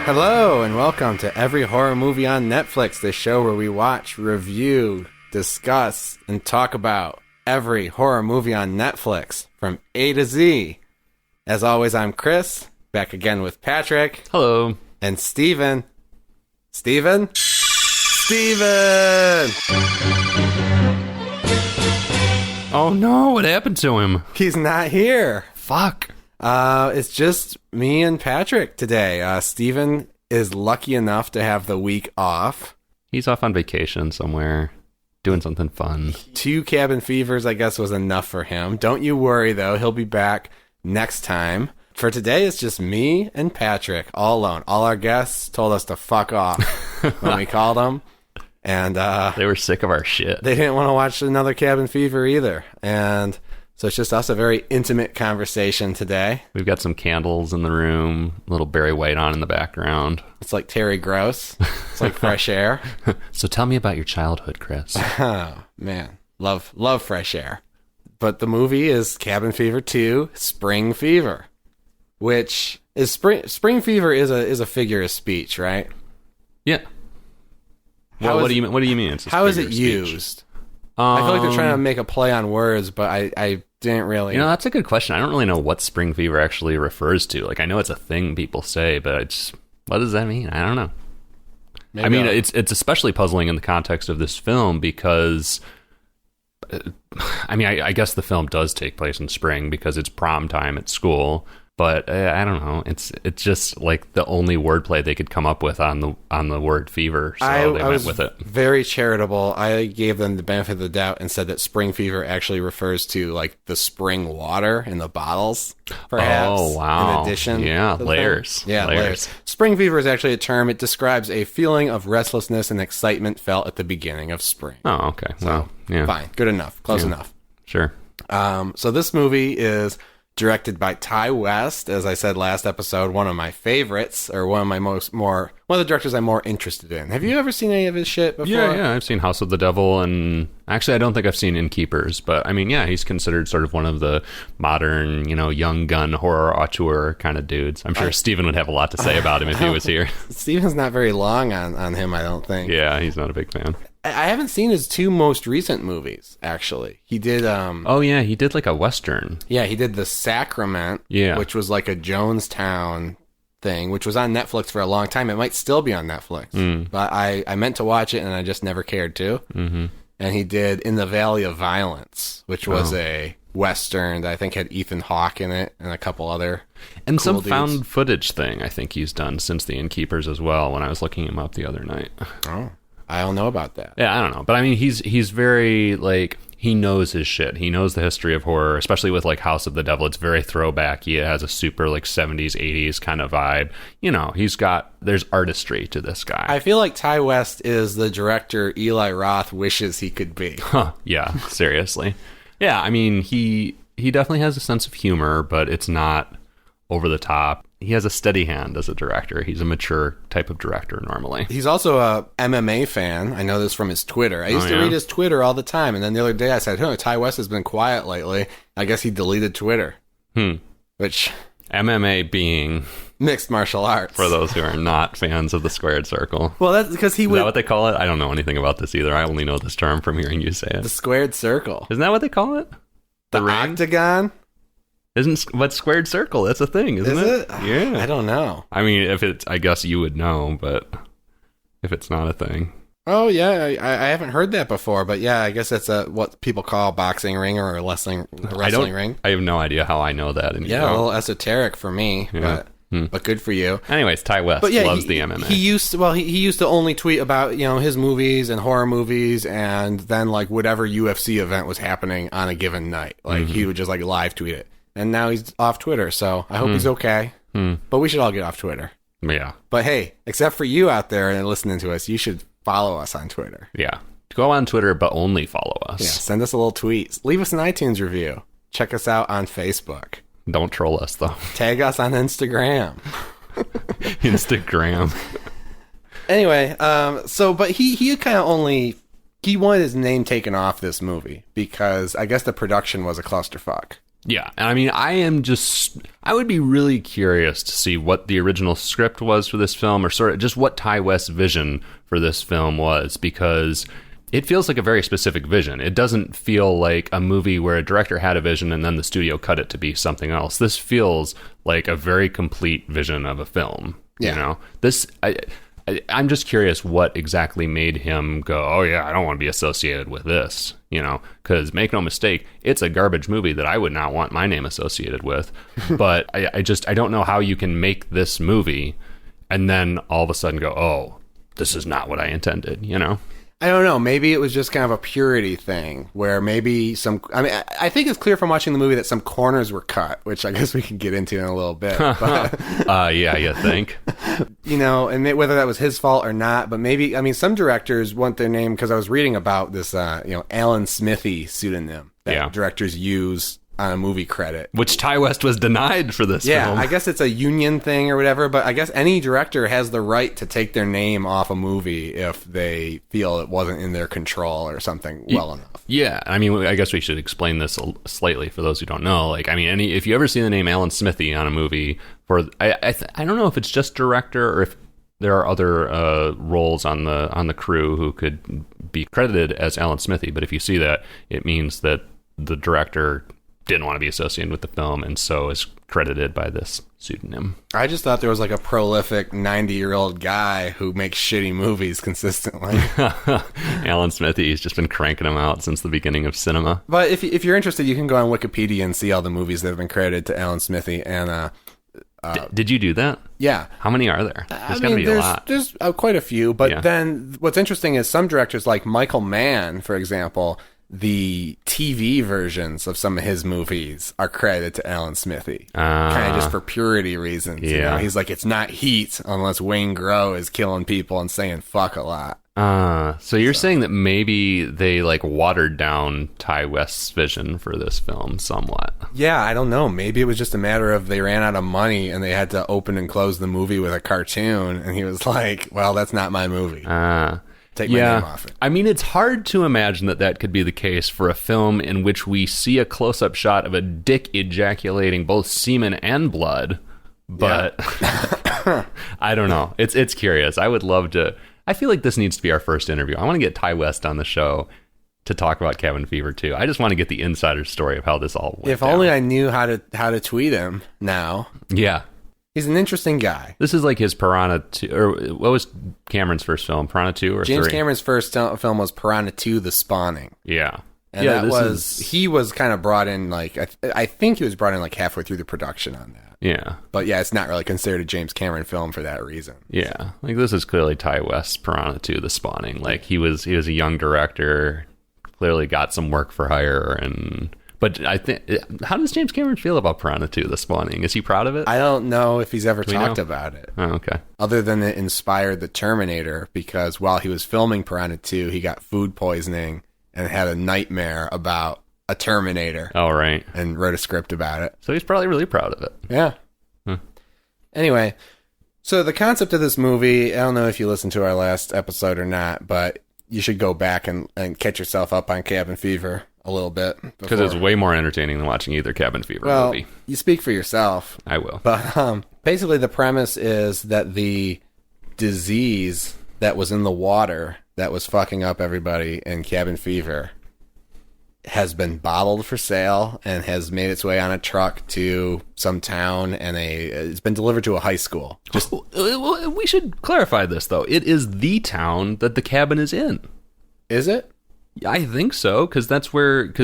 Hello, and welcome to Every Horror Movie on Netflix, the show where we watch, review, discuss, and talk about every horror movie on Netflix from A to Z. As always, I'm Chris, back again with Patrick. Hello. And Steven. Steven? Steven! Oh no, what happened to him? He's not here. Fuck. It's just me and Patrick today. Steven is lucky enough to have the week off. He's off on vacation somewhere, doing something fun. 2 cabin fevers, I guess, was enough for him. Don't you worry, though. He'll be back next time. For today, it's just me and Patrick, all alone. All our guests told us to fuck off when we called them. And they were sick of our shit. They didn't want to watch another Cabin Fever either. And so it's just us, a very intimate conversation today. We've got some candles in the room, a little Barry White on in the background. It's like Terry Gross. It's like fresh air. So tell me about your childhood, Chris. Oh, man. Love fresh air. But the movie is Cabin Fever 2, Spring Fever, which is Spring Fever is a figure of speech, right? Yeah. Well, what do you mean? How is it used? I feel like they're trying to make a play on words, but I didn't really... that's a good question. I don't really know what spring fever actually refers to. Like, I know it's a thing people say, but what does that mean? I don't know. It's especially puzzling in the context of this film because... I guess the film does take place in spring because it's prom time at school, but I don't know. It's just like the only wordplay they could come up with on the word fever, so they went with it. Very charitable. I gave them the benefit of the doubt and said that spring fever actually refers to like the spring water in the bottles, perhaps. Oh wow! In addition, yeah, layers. Yeah, layers. Spring fever is actually a term. It describes a feeling of restlessness and excitement felt at the beginning of spring. Oh, okay. So yeah, fine, good enough, close enough. Sure. So this movie is directed by Ty West, as I said last episode, one of my favorites, or one of the directors I'm more interested in. Have you ever seen any of his shit before? Yeah, I've seen House of the Devil, and actually I don't think I've seen Innkeepers, but he's considered sort of one of the modern, young gun horror auteur kind of dudes. I'm sure Steven would have a lot to say about him if he was here. Steven's not very long on him, I don't think. Yeah, he's not a big fan. I haven't seen his 2 most recent movies, actually. He did... he did like a Western. Yeah, he did The Sacrament, which was like a Jonestown thing, which was on Netflix for a long time. It might still be on Netflix, but I meant to watch it and I just never cared to. Mm-hmm. And he did In the Valley of Violence, which was a Western that I think had Ethan Hawke in it and a couple other and cool some dudes. Found footage thing I think he's done since The Innkeepers as well, when I was looking him up the other night. Oh. I don't know about that. Yeah, I don't know. But he's very, like, he knows his shit. He knows the history of horror, especially with, like, House of the Devil. It's very throwbacky. It has a super, like, 70s, 80s kind of vibe. There's artistry to this guy. I feel like Ty West is the director Eli Roth wishes he could be. Yeah, seriously. Yeah, he definitely has a sense of humor, but it's not over the top. He has a steady hand as a director. He's a mature type of director normally. He's also a MMA fan. I know this from his Twitter. I used to read his Twitter all the time, and then the other day I said, Ty West has been quiet lately. I guess he deleted Twitter. Which... MMA being... mixed martial arts. For those who are not fans of the squared circle. Well, that's because he would... Is that what they call it? I don't know anything about this either. I only know this term from hearing you say it. The squared circle. Isn't that what they call it? The octagon? What's squared circle? That's a thing, isn't it? Yeah. I don't know. If it's, I guess you would know, but if it's not a thing. Oh, yeah. I haven't heard that before, but yeah, I guess that's what people call a boxing ring or a wrestling ring. I have no idea how I know that. Yeah, a little esoteric for me, but good for you. Anyways, Ty West loves the MMA. He used to only tweet about, his movies and horror movies and then like whatever UFC event was happening on a given night. Like he would just like live tweet it. And now he's off Twitter, so I hope he's okay. But we should all get off Twitter. Yeah. But hey, except for you out there and listening to us, you should follow us on Twitter. Yeah. Go on Twitter, but only follow us. Yeah, send us a little tweet. Leave us an iTunes review. Check us out on Facebook. Don't troll us, though. Tag us on Instagram. Instagram. Anyway, but he kind of he wanted his name taken off this movie because I guess the production was a clusterfuck. Yeah, and I mean, I would be really curious to see what the original script was for this film, or sort of just what Ty West's vision for this film was, because it feels like a very specific vision. It doesn't feel like a movie where a director had a vision and then the studio cut it to be something else. This feels like a very complete vision of a film. Yeah. You know, I'm just curious what exactly made him go, oh yeah, I don't want to be associated with this, you know, because make no mistake, it's a garbage movie that I would not want my name associated with. But I don't know how you can make this movie and then all of a sudden go, oh, this is not what I intended, you know? I don't know. Maybe it was just kind of a purity thing where maybe I think it's clear from watching the movie that some corners were cut, which I guess we can get into in a little bit. But, yeah, you think? You know, and whether that was his fault or not, but maybe, I mean, some directors want their name, because I was reading about this, Alan Smithy pseudonym that directors use on a movie credit, which Ty West was denied for this film. Yeah, I guess it's a union thing or whatever, but I guess any director has the right to take their name off a movie if they feel it wasn't in their control or something well enough. Yeah, I mean, I guess we should explain this slightly for those who don't know. Like, I mean, if you ever see the name Alan Smithy on a movie, I don't know if it's just director or if there are other roles on the crew who could be credited as Alan Smithy, but if you see that, it means that the director didn't want to be associated with the film and so is credited by this pseudonym. I just thought there was like a prolific 90-year-old guy who makes shitty movies consistently. Alan Smithy, he's just been cranking them out since the beginning of cinema. But if you're interested, you can go on Wikipedia and see all the movies that have been credited to Alan Smithy. And did you do that? Yeah. How many are there? There's got to be a lot. There's quite a few. But then what's interesting is some directors like Michael Mann, for example, the TV versions of some of his movies are credited to Alan Smithy, kind of just for purity reasons. Yeah. You know? He's like, it's not Heat unless Wayne Grow is killing people and saying fuck a lot. So you're saying that maybe they like watered down Ty West's vision for this film somewhat. Yeah, I don't know. Maybe it was just a matter of they ran out of money and they had to open and close the movie with a cartoon, and he was like, well, that's not my movie. Take my name off it. I mean, it's hard to imagine that could be the case for a film in which we see a close-up shot of a dick ejaculating both semen and blood, but I don't know. It's curious. I would love to. I feel like this needs to be our first interview. I want to get Ty West on the show to talk about Cabin Fever too. I just want to get the insider story of how this all went. If only I knew how to tweet him now. Yeah. He's an interesting guy. This is like his Piranha 2, or what was Cameron's first film? Piranha 2 or 3? James Cameron's first film was Piranha 2, The Spawning. Yeah. And he was kind of brought in, like, I think he was brought in like halfway through the production on that. Yeah. But yeah, it's not really considered a James Cameron film for that reason. Yeah. Like, this is clearly Ty West's Piranha 2, The Spawning. Like, he was a young director, clearly got some work for hire, But I think, how does James Cameron feel about Piranha 2, The Spawning? Is he proud of it? I don't know if he's ever talked about it. Oh, okay. Other than it inspired The Terminator, because while he was filming Piranha 2, he got food poisoning and had a nightmare about a Terminator. Oh, right. And wrote a script about it. So he's probably really proud of it. Yeah. Anyway, so the concept of this movie, I don't know if you listened to our last episode or not, but you should go back and catch yourself up on Cabin Fever a little bit. Because it's way more entertaining than watching either Cabin Fever movie. You speak for yourself. I will. But basically the premise is that the disease that was in the water that was fucking up everybody in Cabin Fever has been bottled for sale and has made its way on a truck to some town, and it's been delivered to a high school. We should clarify this, though. It is the town that the cabin is in. Is it? I think so, because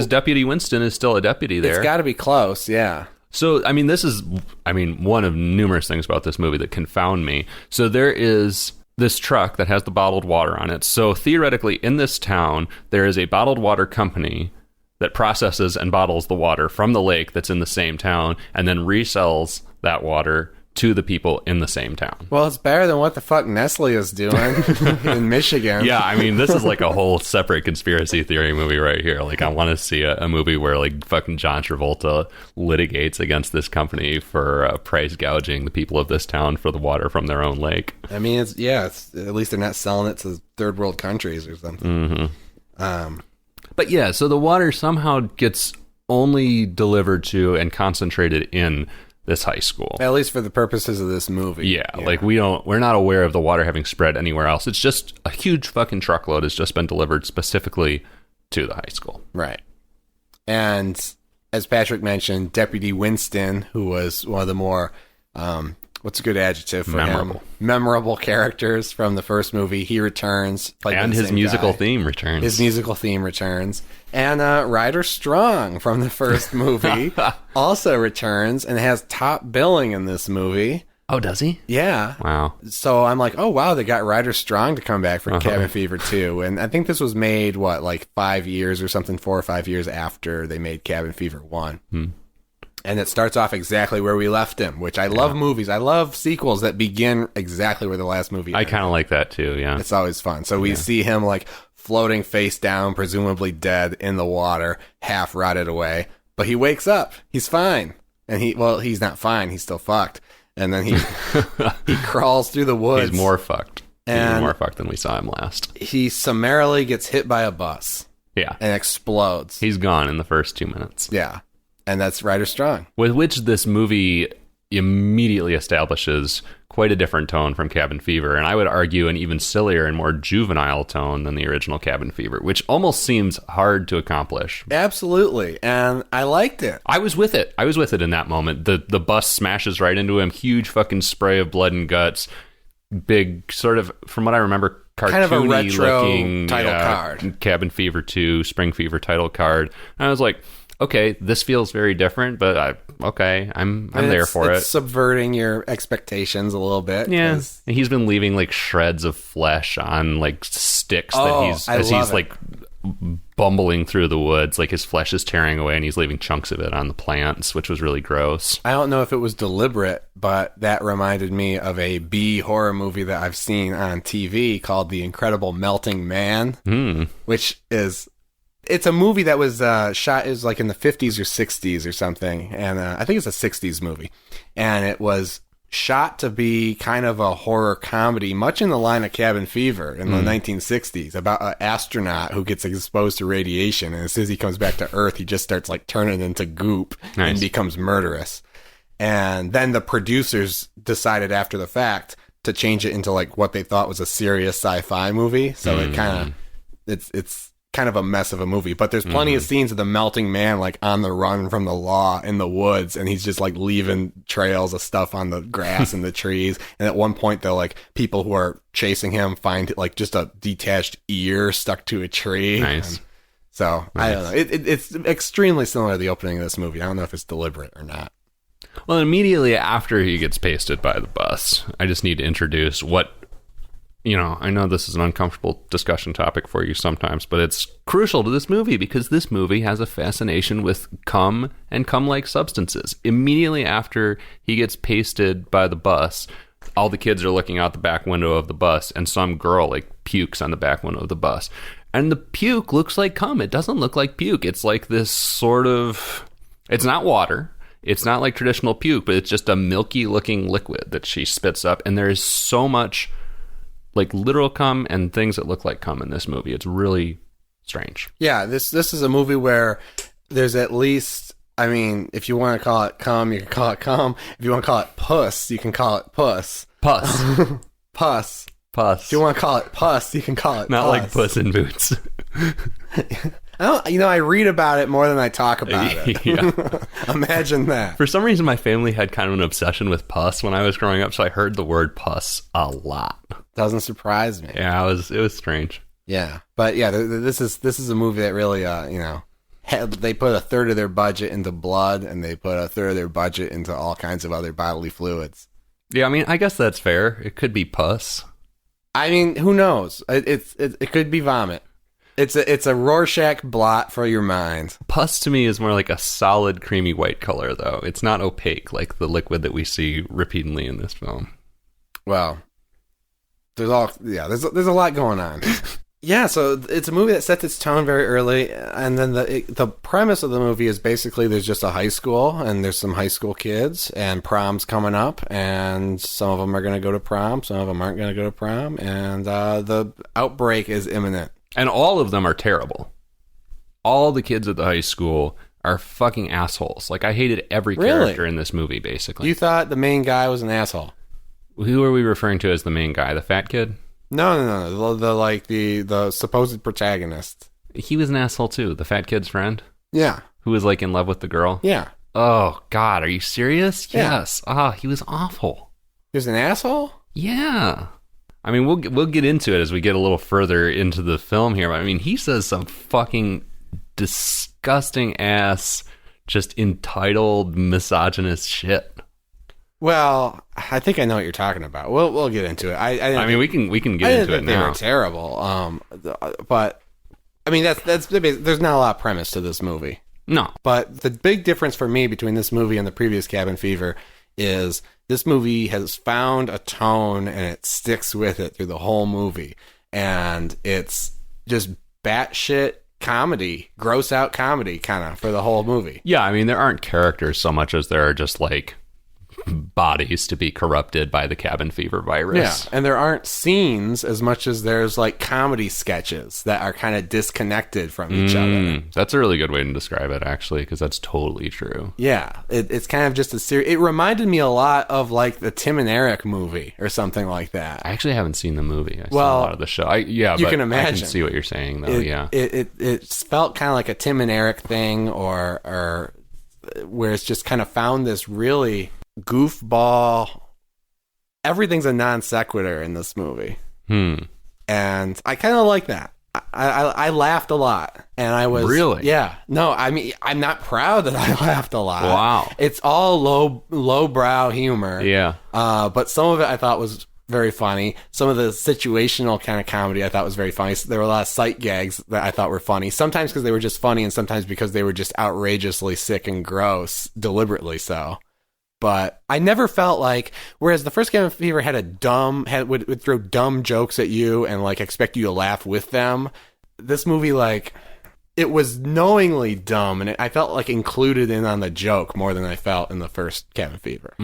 Deputy Winston is still a deputy there. It's got to be close, yeah. So, I mean, this is, one of numerous things about this movie that confound me. So there is this truck that has the bottled water on it. So theoretically, in this town, there is a bottled water company that processes and bottles the water from the lake that's in the same town and then resells that water to the people in the same town. Well, it's better than what the fuck Nestle is doing in Michigan. Yeah, I mean, this is like a whole separate conspiracy theory movie right here. Like, I want to see a movie where like fucking John Travolta litigates against this company for price gouging the people of this town for the water from their own lake. I mean, it's at least they're not selling it to third world countries or something. But yeah, so the water somehow gets only delivered to and concentrated in this high school, at least for the purposes of this movie. Yeah, like we're not aware of the water having spread anywhere else. It's just a huge fucking truckload has just been delivered specifically to the high school. Right. And as Patrick mentioned, Deputy Winston, who was one of the more what's a good adjective for him? Memorable characters from the first movie. He returns. And his musical theme returns. His musical theme returns. And Ryder Strong from the first movie also returns and has top billing in this movie. Oh, does he? Yeah. Wow. So I'm like, oh, wow, they got Ryder Strong to come back for Cabin Fever 2. And I think this was made, 5 years or something, 4 or 5 years after they made Cabin Fever 1. And it starts off exactly where we left him, which I love movies. I love sequels that begin exactly where the last movie ended. I kind of like that too, yeah. It's always fun. So we see him floating face down, presumably dead in the water, half rotted away. But he wakes up. He's fine. And he's not fine. He's still fucked. And then he crawls through the woods. He's more fucked. Even more fucked than we saw him last. He summarily gets hit by a bus. Yeah. And explodes. He's gone in the first 2 minutes. Yeah. And that's Ryder Strong. With which this movie immediately establishes quite a different tone from Cabin Fever, and I would argue an even sillier and more juvenile tone than the original Cabin Fever, which almost seems hard to accomplish. Absolutely, and I liked it. I was with it in that moment. The bus smashes right into him, huge fucking spray of blood and guts, big sort of, from what I remember, cartoony kind of a retro looking title card. Cabin Fever 2, Spring Fever title card. And I was like, okay, this feels very different, but I'm there for it. It's subverting your expectations a little bit. Yeah, and he's been leaving shreds of flesh on sticks that he's bumbling through the woods. His flesh is tearing away, and he's leaving chunks of it on the plants, which was really gross. I don't know if it was deliberate, but that reminded me of a B horror movie that I've seen on TV called The Incredible Melting Man, which is. It's a movie that was shot in the 50s or 60s or something, and I think it's a 60s movie, and it was shot to be kind of a horror comedy, much in the line of Cabin Fever in the 1960s, about an astronaut who gets exposed to radiation, and as soon as he comes back to Earth, he just starts turning into goop and becomes murderous. And then the producers decided after the fact to change it into what they thought was a serious sci-fi movie, so it kind of it's kind of a mess of a movie, but there's plenty of scenes of the melting man on the run from the law in the woods, and he's just leaving trails of stuff on the grass and the trees, and at one point they'll people who are chasing him find just a detached ear stuck to a tree. Nice. So I don't know, it's extremely similar to the opening of this movie. I don't know if it's deliberate or not. Well, immediately after he gets pasted by the bus, I just need to introduce what I know this is an uncomfortable discussion topic for you sometimes, but it's crucial to this movie because this movie has a fascination with cum and cum-like substances. Immediately after he gets pasted by the bus, all the kids are looking out the back window of the bus, and some girl pukes on the back window of the bus. And the puke looks like cum. It doesn't look like puke. It's this sort of... It's not water. It's not like traditional puke, but it's just a milky-looking liquid that she spits up, and there is so much... literal cum and things that look like cum in this movie. It's really strange. Yeah, this is a movie where there's at least, if you want to call it cum, you can call it cum. If you want to call it puss, you can call it puss. Puss. Puss. Puss. If you want to call it puss, you can call it Not puss. like Puss in Boots. I read about it more than I talk about it. Yeah. Imagine that. For some reason, my family had kind of an obsession with puss when I was growing up, so I heard the word puss a lot. Doesn't surprise me. Yeah, it was strange. Yeah, but yeah, this is a movie that really, they put a third of their budget into blood, and they put a third of their budget into all kinds of other bodily fluids. Yeah, I guess that's fair. It could be pus. Who knows? It could be vomit. It's a Rorschach blot for your mind. Pus to me is more like a solid creamy white color, though. It's not opaque like the liquid that we see repeatedly in this film. Well, there's a lot going on. Yeah, so it's a movie that sets its tone very early, and then the premise of the movie is basically there's just a high school, and there's some high school kids, and prom's coming up, and some of them are going to go to prom, some of them aren't going to go to prom, and the outbreak is imminent. And all of them are terrible. All the kids at the high school are fucking assholes. Like, I hated every character in this movie, basically. You thought the main guy was an asshole? Who are we referring to as the main guy? The fat kid? No. The supposed protagonist. He was an asshole too. The fat kid's friend. Yeah. Who was like in love with the girl. Yeah. Oh God, are you serious? Yeah. Yes. He was awful. He was an asshole? Yeah. I mean, we'll get into it as we get a little further into the film here. But I mean, he says some fucking disgusting ass, just entitled misogynist shit. Well, I think I know what you're talking about. We'll get into it. I mean, we can get into it now. They were terrible. But I mean, that's there's not a lot of premise to this movie. No. But the big difference for me between this movie and the previous Cabin Fever is this movie has found a tone and it sticks with it through the whole movie, and it's just batshit comedy, gross out comedy kind of for the whole movie. Yeah, I mean, there aren't characters so much as there are just like bodies to be corrupted by the cabin fever virus. Yeah, and there aren't scenes as much as there's like comedy sketches that are kind of disconnected from each other. That's a really good way to describe it, actually, because that's totally true. Yeah, it's kind of just a series. It reminded me a lot of like the Tim and Eric movie or something like that. I actually haven't seen the movie. I saw a lot of the show. You can imagine. I can see what you're saying, though. It felt kind of like a Tim and Eric thing, or where it's just kind of found this really goofball. Everything's a non sequitur in this movie, and I kind of like that. I laughed a lot, and I was really no. I mean, I'm not proud that I laughed a lot. Wow, it's all lowbrow humor. Yeah, but some of it I thought was very funny. Some of the situational kind of comedy I thought was very funny. There were a lot of sight gags that I thought were funny. Sometimes because they were just funny, and sometimes because they were just outrageously sick and gross, deliberately so. But I never felt like, whereas the first Cabin Fever would throw dumb jokes at you and like expect you to laugh with them. This movie, like, it was knowingly dumb, and I felt like included in on the joke more than I felt in the first Cabin Fever.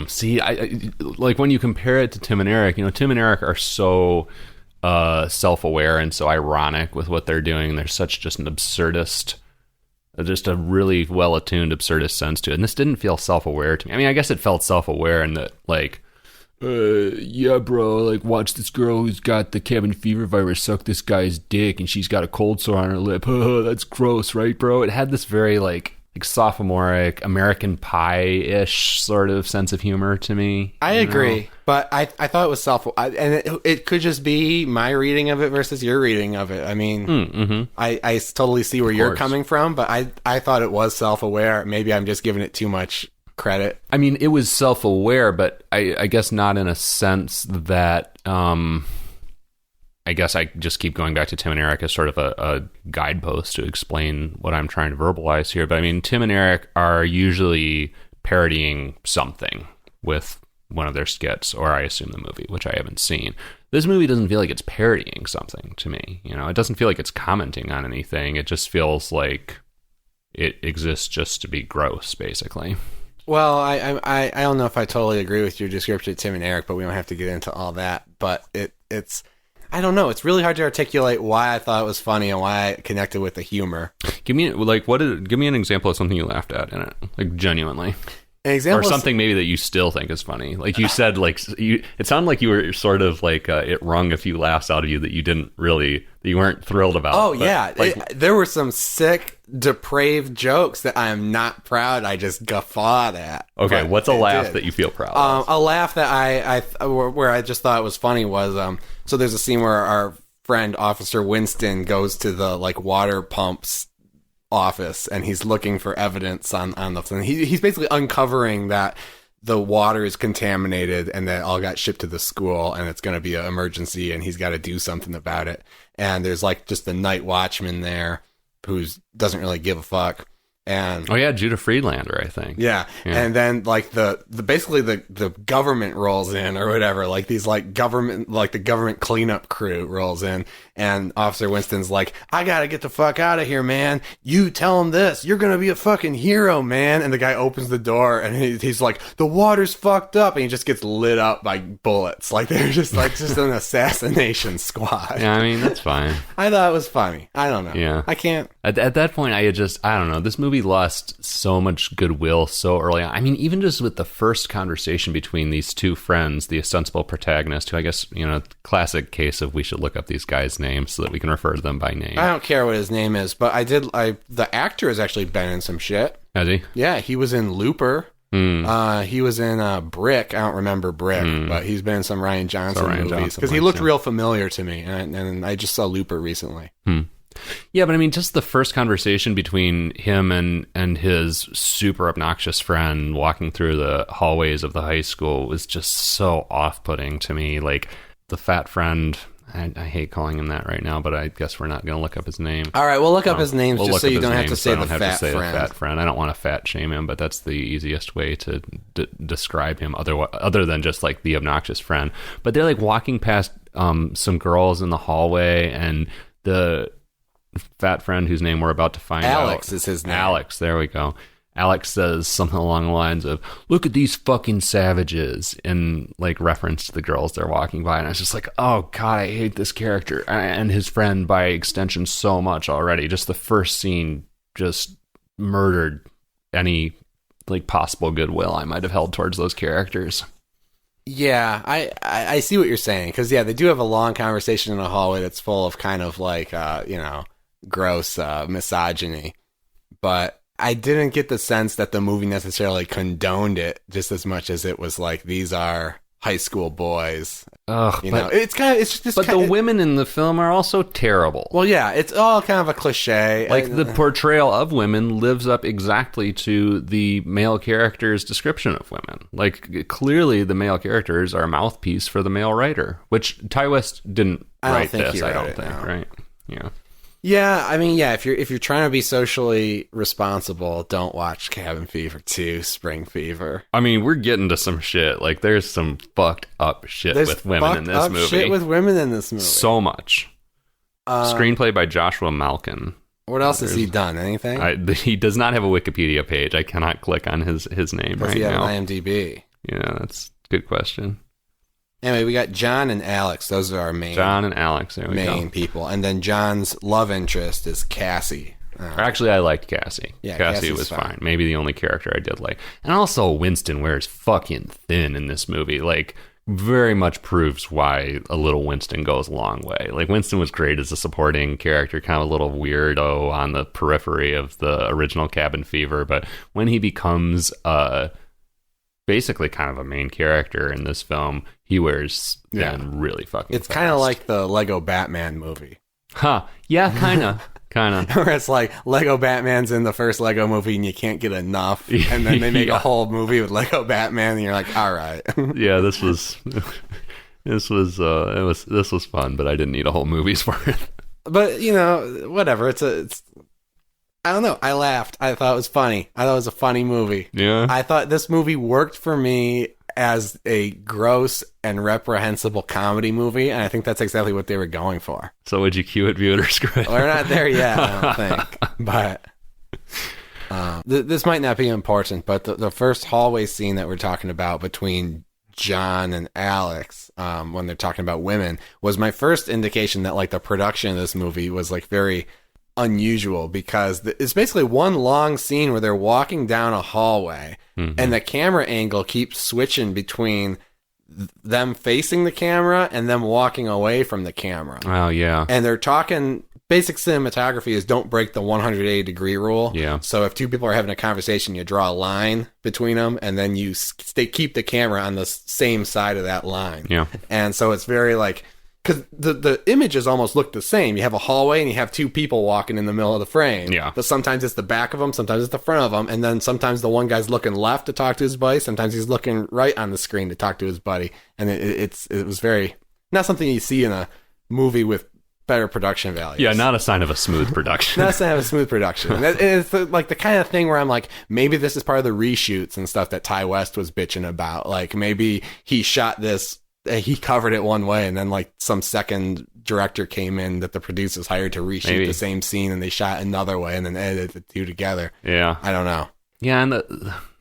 See, I like when you compare it to Tim and Eric. You know, Tim and Eric are so self-aware and so ironic with what they're doing. They're such just an absurdist. Just a really well-attuned absurdist sense to it. And this didn't feel self-aware to me. I mean, I guess it felt self-aware in that, like, yeah, bro, like, watch this girl who's got the cabin fever virus suck this guy's dick, and she's got a cold sore on her lip. That's gross, right, bro? It had this very, like sophomoric, American Pie-ish sort of sense of humor to me. I agree, but I thought it was and it could just be my reading of it versus your reading of it. I mean, I totally see where you're coming from, but I thought it was self-aware. Maybe I'm just giving it too much credit. I mean, it was self-aware, but I guess not in a sense that... I guess I just keep going back to Tim and Eric as sort of a guidepost to explain what I'm trying to verbalize here. But I mean, Tim and Eric are usually parodying something with one of their skits, or I assume the movie, which I haven't seen. This movie doesn't feel like it's parodying something to me. You know, it doesn't feel like it's commenting on anything. It just feels like it exists just to be gross, basically. Well, I don't know if I totally agree with your description of Tim and Eric, but we don't have to get into all that. But it's I don't know. It's really hard to articulate why I thought it was funny and why I connected with the humor. Give me an example of something you laughed at in it, like genuinely. An example, or something maybe that you still think is funny. Like you said, like it sounded like you were sort of like it wrung a few laughs out of you that you weren't thrilled about. Oh yeah, there were some sick, depraved jokes that I am not proud. I just guffawed at. Okay, what's a laugh that you feel proud of? A laugh that where I just thought it was funny was so there's a scene where our friend Officer Winston goes to the like water pumps office and he's looking for evidence on the thing. He's basically uncovering that the water is contaminated and that all got shipped to the school and it's going to be an emergency and he's got to do something about it. and there's like just the night watchman there who doesn't really give a fuck. And Judah Friedlander, I think. Yeah. And then like the basically the government rolls in or whatever, like these like the government cleanup crew rolls in, and Officer Winston's like, I gotta get the fuck out of here, man. You tell him this. You're gonna be a fucking hero, man. And the guy opens the door and he's like, the water's fucked up, and he just gets lit up by bullets. Like they're just an assassination squad. Yeah, I mean, that's fine. I thought it was funny. I don't know. Yeah. I can't. At that point, I don't know. This movie lost so much goodwill so early on. I mean, even just with the first conversation between these two friends, the ostensible protagonist, who I guess, classic case of we should look up these guys' names so that we can refer to them by name. I don't care what his name is, but the actor has actually been in some shit. Has he? Yeah, he was in Looper. He was in Brick. I don't remember Brick, but he's been in some Ryan Johnson movies because he looked real familiar to me, and I just saw Looper recently. Yeah, but I mean, just the first conversation between him and his super obnoxious friend walking through the hallways of the high school was just so off-putting to me. Like, the fat friend, I hate calling him that right now, but I guess we're not going to look up his name. All right, we'll look up his name just so you don't have to say the fat friend. I don't want to fat shame him, but that's the easiest way to describe him other than just like the obnoxious friend. But they're like walking past some girls in the hallway, and the fat friend whose name we're about to find out. Alex is his name. Alex, there we go. Alex says something along the lines of, look at these fucking savages, in like reference to the girls they're walking by. And I was just like, oh God, I hate this character and his friend by extension so much already. Just the first scene just murdered any like possible goodwill I might have held towards those characters. Yeah, I see what you're saying. Because, yeah, they do have a long conversation in a hallway that's full of kind of like, gross misogyny. But I didn't get the sense that the movie necessarily condoned it just as much as it was like, these are high school boys. Ugh, the women in the film are also terrible. Well, yeah, it's all kind of a cliche. Like, the portrayal of women lives up exactly to the male character's description of women. Like, clearly the male characters are a mouthpiece for the male writer, which Ty West didn't write this, I don't think, right? Yeah. Yeah, I mean, yeah, if you're trying to be socially responsible, don't watch Cabin Fever 2, Spring Fever. I mean, we're getting to some shit. Like, there's some fucked up shit with women in this movie. Shit with women in this movie. So much. Screenplay by Joshua Malkin. What else has he done? Anything? He does not have a Wikipedia page. I cannot click on his name right now. Does he have an IMDb? Yeah, that's a good question. Anyway, we got John and Alex. Those are our main people. And then John's love interest is Cassie. Actually, I liked Cassie. Yeah, Cassie was fine. Maybe the only character I did like. And also, Winston wears fucking thin in this movie. Like, very much proves why a little Winston goes a long way. Like, Winston was great as a supporting character, kind of a little weirdo on the periphery of the original Cabin Fever. But when he becomes basically kind of a main character in this film, he wears really fucking It's kind of like the Lego Batman movie. Huh. Yeah, kind of. Where it's like Lego Batman's in the first Lego movie and you can't get enough. And then they make a whole movie with Lego Batman and you're like, all right. Yeah, this was fun, but I didn't need a whole movie's for it. But, whatever. It's I don't know. I laughed. I thought it was funny. I thought it was a funny movie. Yeah. I thought this movie worked for me as a gross and reprehensible comedy movie, and I think that's exactly what they were going for. So would you cue it, view it, or screw it? We're not there yet, I don't think. But this might not be important, but the first hallway scene that we're talking about between John and Alex, when they're talking about women, was my first indication that like the production of this movie was like very unusual, because it's basically one long scene where they're walking down a hallway and the camera angle keeps switching between them facing the camera and them walking away from the camera. Oh, yeah. And they're talking, basic cinematography is don't break the 180 degree rule. Yeah. So if two people are having a conversation, you draw a line between them and then you keep the camera on the same side of that line. Yeah. And so it's very like, because the images almost look the same. You have a hallway and you have two people walking in the middle of the frame. Yeah. But sometimes it's the back of them, sometimes it's the front of them, and then sometimes the one guy's looking left to talk to his buddy, sometimes he's looking right on the screen to talk to his buddy. And it was very, not something you see in a movie with better production values. Yeah, not a sign of a smooth production. Not a sign of a smooth production. And it's like the kind of thing where I'm like, maybe this is part of the reshoots and stuff that Ty West was bitching about. Like maybe he shot this, he covered it one way, and then like some second director came in that the producers hired to reshoot the same scene, and they shot another way and then edited the two together. Yeah. I don't know. Yeah, and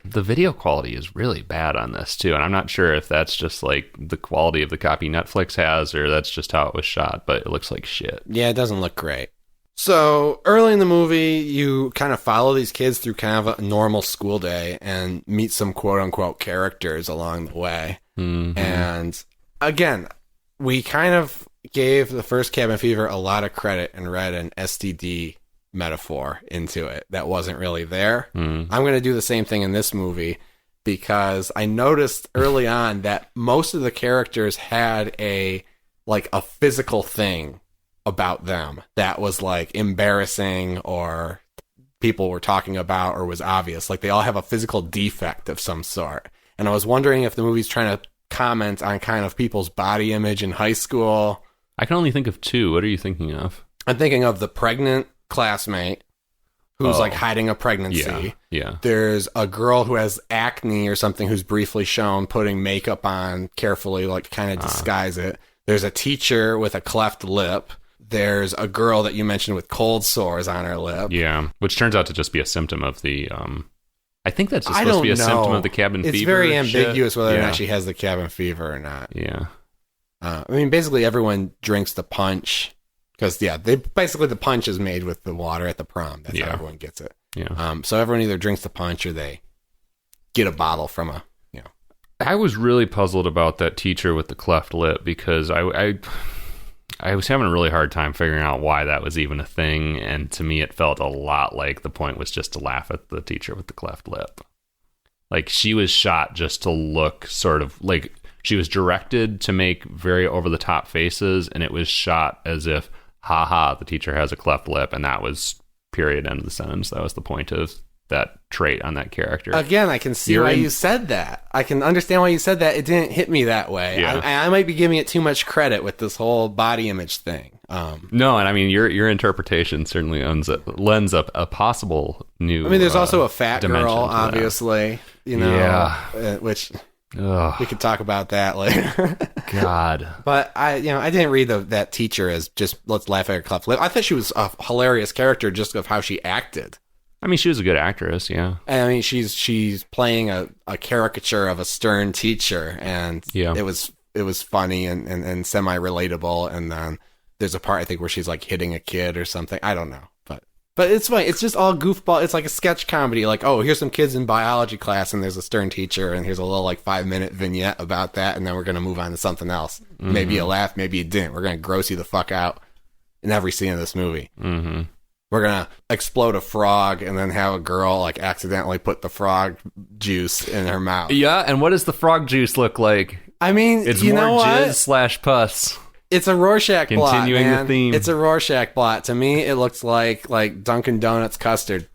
the video quality is really bad on this too, and I'm not sure if that's just like the quality of the copy Netflix has, or that's just how it was shot, but it looks like shit. Yeah, it doesn't look great. So early in the movie, you kind of follow these kids through kind of a normal school day and meet some quote unquote characters along the way. Mm-hmm. And again, we kind of gave the first Cabin Fever a lot of credit and read an STD metaphor into it that wasn't really there. I'm going to do the same thing in this movie, because I noticed early on that most of the characters had a physical thing about them that was like embarrassing, or people were talking about, or was obvious. Like they all have a physical defect of some sort. And I was wondering if the movie's trying to comment on kind of people's body image in high school. I can only think of two. What are you thinking of? I'm thinking of the pregnant classmate who's like hiding a pregnancy. Yeah. There's a girl who has acne or something who's briefly shown putting makeup on carefully, like kind of disguise it. There's a teacher with a cleft lip. There's a girl that you mentioned with cold sores on her lip. Yeah, which turns out to just be a symptom of the I think that's just supposed to be a symptom of the cabin fever. It's very ambiguous whether or not she has the cabin fever or not. Yeah. I mean, basically everyone drinks the punch. Because, the punch is made with the water at the prom. That's how everyone gets it. Yeah. So everyone either drinks the punch or they get a bottle from a, I was really puzzled about that teacher with the cleft lip, because I was having a really hard time figuring out why that was even a thing. And to me, it felt a lot like the point was just to laugh at the teacher with the cleft lip. Like, she was shot just to look sort of like, she was directed to make very over-the-top faces, and it was shot as if, haha, the teacher has a cleft lip, and that was period, end of the sentence. That was the point of that trait on that character. Again, I can see why you said that. I can understand why you said that. It didn't hit me that way. Yeah. I might be giving it too much credit with this whole body image thing. No, and I mean, your interpretation certainly lends up a possible new. I mean, there's also a fat girl, obviously. Which. Ugh. We could talk about that later. God. But I didn't read that teacher as just let's laugh at her cleft lip. I thought she was a hilarious character just of how she acted. I mean, she was a good actress, yeah. And I mean, she's playing a caricature of a stern teacher, and it was funny and semi relatable. And then there's a part I think where she's like hitting a kid or something. I don't know. But it's funny. It's just all goofball. It's like a sketch comedy. Like, oh, here's some kids in biology class, and there's a stern teacher, and here's a little 5-minute vignette about that, and then we're gonna move on to something else. Mm-hmm. Maybe you laugh, maybe you didn't. We're gonna gross you the fuck out in every scene of this movie. Mm-hmm. We're gonna explode a frog, and then have a girl accidentally put the frog juice in her mouth. Yeah, and what does the frog juice look like? I mean, it's more jizz / pus. It's a Rorschach blot, continuing man. The theme. It's a Rorschach blot. To me, it looks like Dunkin' Donuts custard.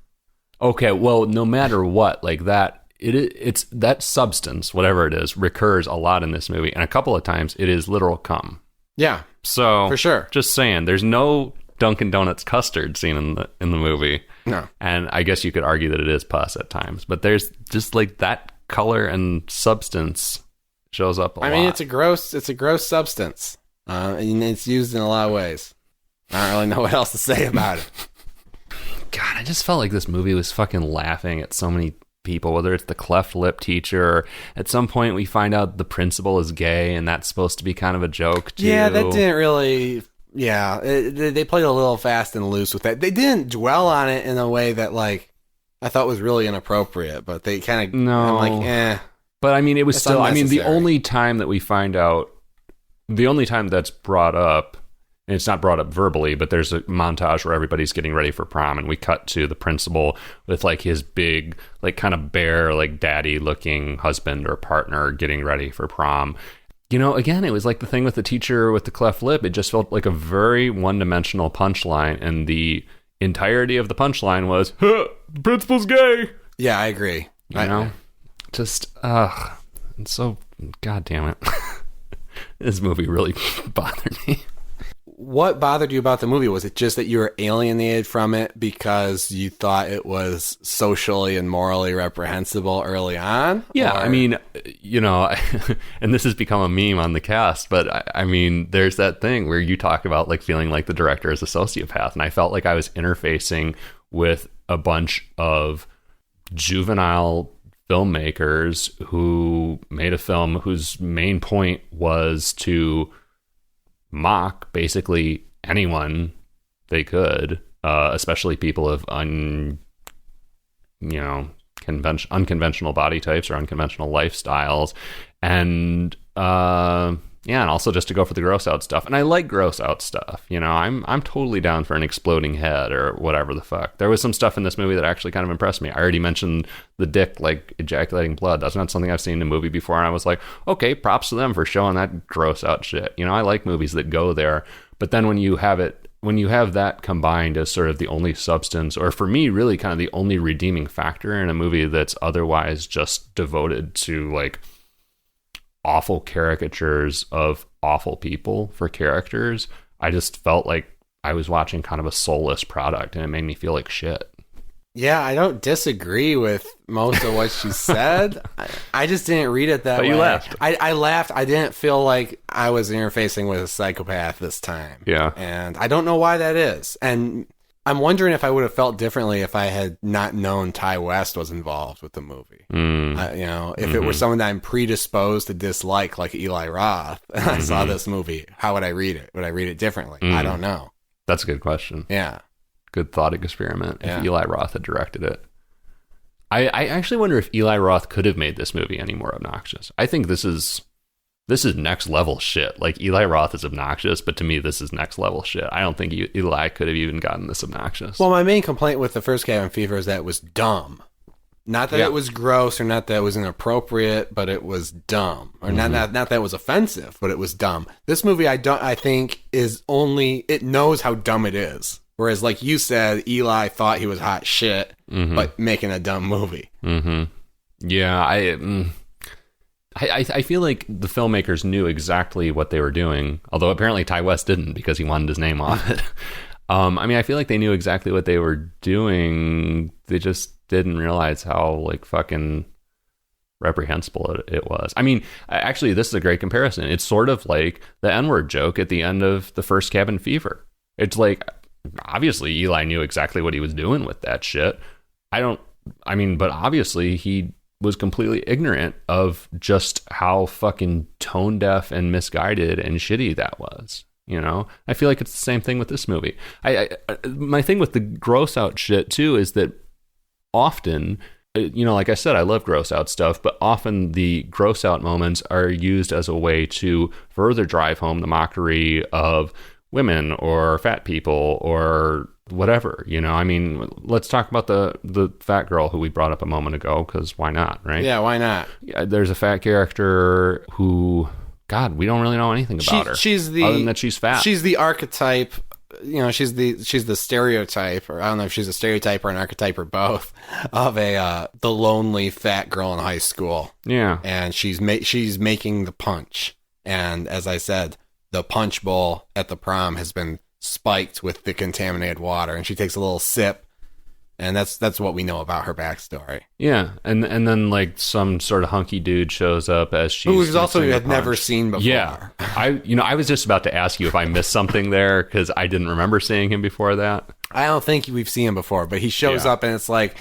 Okay, well, no matter what, like that, it's that substance, whatever it is, recurs a lot in this movie, and a couple of times it is literal cum. Yeah, so for sure. Just saying, there's no Dunkin' Donuts custard scene in the movie. No, and I guess you could argue that it is pus at times, but there's just that color and substance shows up a lot. I mean, it's a gross substance. And it's used in a lot of ways. I don't really know what else to say about it. God, I just felt like this movie was fucking laughing at so many people, whether it's the cleft lip teacher, or at some point we find out the principal is gay, and that's supposed to be kind of a joke, too. Yeah, that didn't really... Yeah, they played a little fast and loose with that. They didn't dwell on it in a way that, I thought was really inappropriate, but they kind of... No. I'm eh. But, I mean, it was still... I mean, the only time that we find out... The only time that's brought up, and it's not brought up verbally, but there's a montage where everybody's getting ready for prom, and we cut to the principal with his big, kind of bear, daddy looking husband or partner getting ready for prom. Again, it was like the thing with the teacher with the cleft lip. It just felt like a very one-dimensional punchline, and the entirety of the punchline was, the principal's gay. Yeah, I agree. Just, it's so, God damn it. This movie really bothered me. what bothered you about the movie? Was it just that you were alienated from it because you thought it was socially and morally reprehensible early on? Yeah, I mean, you know, and this has become a meme on the cast, but I mean, there's that thing where you talk about like feeling like the director is a sociopath, and I felt like I was interfacing with a bunch of juvenile filmmakers who made a film whose main point was to mock basically anyone they could, especially people of unconventional body types or unconventional lifestyles, and and also just to go for the gross out stuff. And I like gross out stuff. You know, I'm totally down for an exploding head or whatever the fuck. There was some stuff in this movie that actually kind of impressed me. I already mentioned the dick like ejaculating blood. That's not something I've seen in a movie before, and I was like, okay, props to them for showing that gross out shit. You know, I like movies that go there. But then when you have that combined as sort of the only substance, or for me, really kind of the only redeeming factor in a movie that's otherwise just devoted to like awful caricatures of awful people for characters, I just felt like I was watching kind of a soulless product, and it made me feel like shit. Yeah, I don't disagree with most of what she said. I just didn't read it that way. But you laughed. I laughed. I didn't feel like I was interfacing with a psychopath this time. Yeah. And I don't know why that is. And I'm wondering if I would have felt differently if I had not known Ty West was involved with the movie. If it were someone that I'm predisposed to dislike, like Eli Roth, and I saw this movie, how would I read it? Would I read it differently? I don't know. That's a good question. Yeah. Good thought experiment if Eli Roth had directed it. I actually wonder if Eli Roth could have made this movie any more obnoxious. I think this is next level shit. Like, Eli Roth is obnoxious, but to me, this is next level shit. I don't think Eli could have even gotten this obnoxious. Well, my main complaint with the first Cabin Fever is that it was dumb. Not that it was gross or not that it was inappropriate, but it was dumb. Or not that it was offensive, but it was dumb. This movie, I think, it knows how dumb it is. Whereas, like you said, Eli thought he was hot shit, but making a dumb movie. Yeah, I feel like the filmmakers knew exactly what they were doing, although apparently Ty West didn't because he wanted his name off it. I feel like they knew exactly what they were doing. They just didn't realize how like fucking reprehensible it was. I mean, actually, this is a great comparison. It's sort of like the N-word joke at the end of the first Cabin Fever. It's like, obviously Eli knew exactly what he was doing with that shit. But obviously he was completely ignorant of just how fucking tone deaf and misguided and shitty that was. You know, I feel like it's the same thing with this movie. My thing with the gross out shit too is that often, you know, like I said, I love gross out stuff, but often the gross out moments are used as a way to further drive home the mockery of women or fat people or whatever, you know. I mean, let's talk about the fat girl who we brought up a moment ago, because why not, right? Yeah, why not? Yeah, there's a fat character who, God, we don't really know anything about her. Other than that she's fat. She's the archetype, you know, she's the stereotype, or I don't know if she's a stereotype or an archetype or both, of the lonely fat girl in high school. Yeah. And she's making the punch. And as I said, the punch bowl at the prom has been spiked with the contaminated water, and she takes a little sip, and that's what we know about her backstory. Yeah, and then like some sort of hunky dude shows up as she's who's also had never seen before. Yeah, I was just about to ask you if I missed something there, because I didn't remember seeing him before that. I don't think we've seen him before, but he shows up, and it's like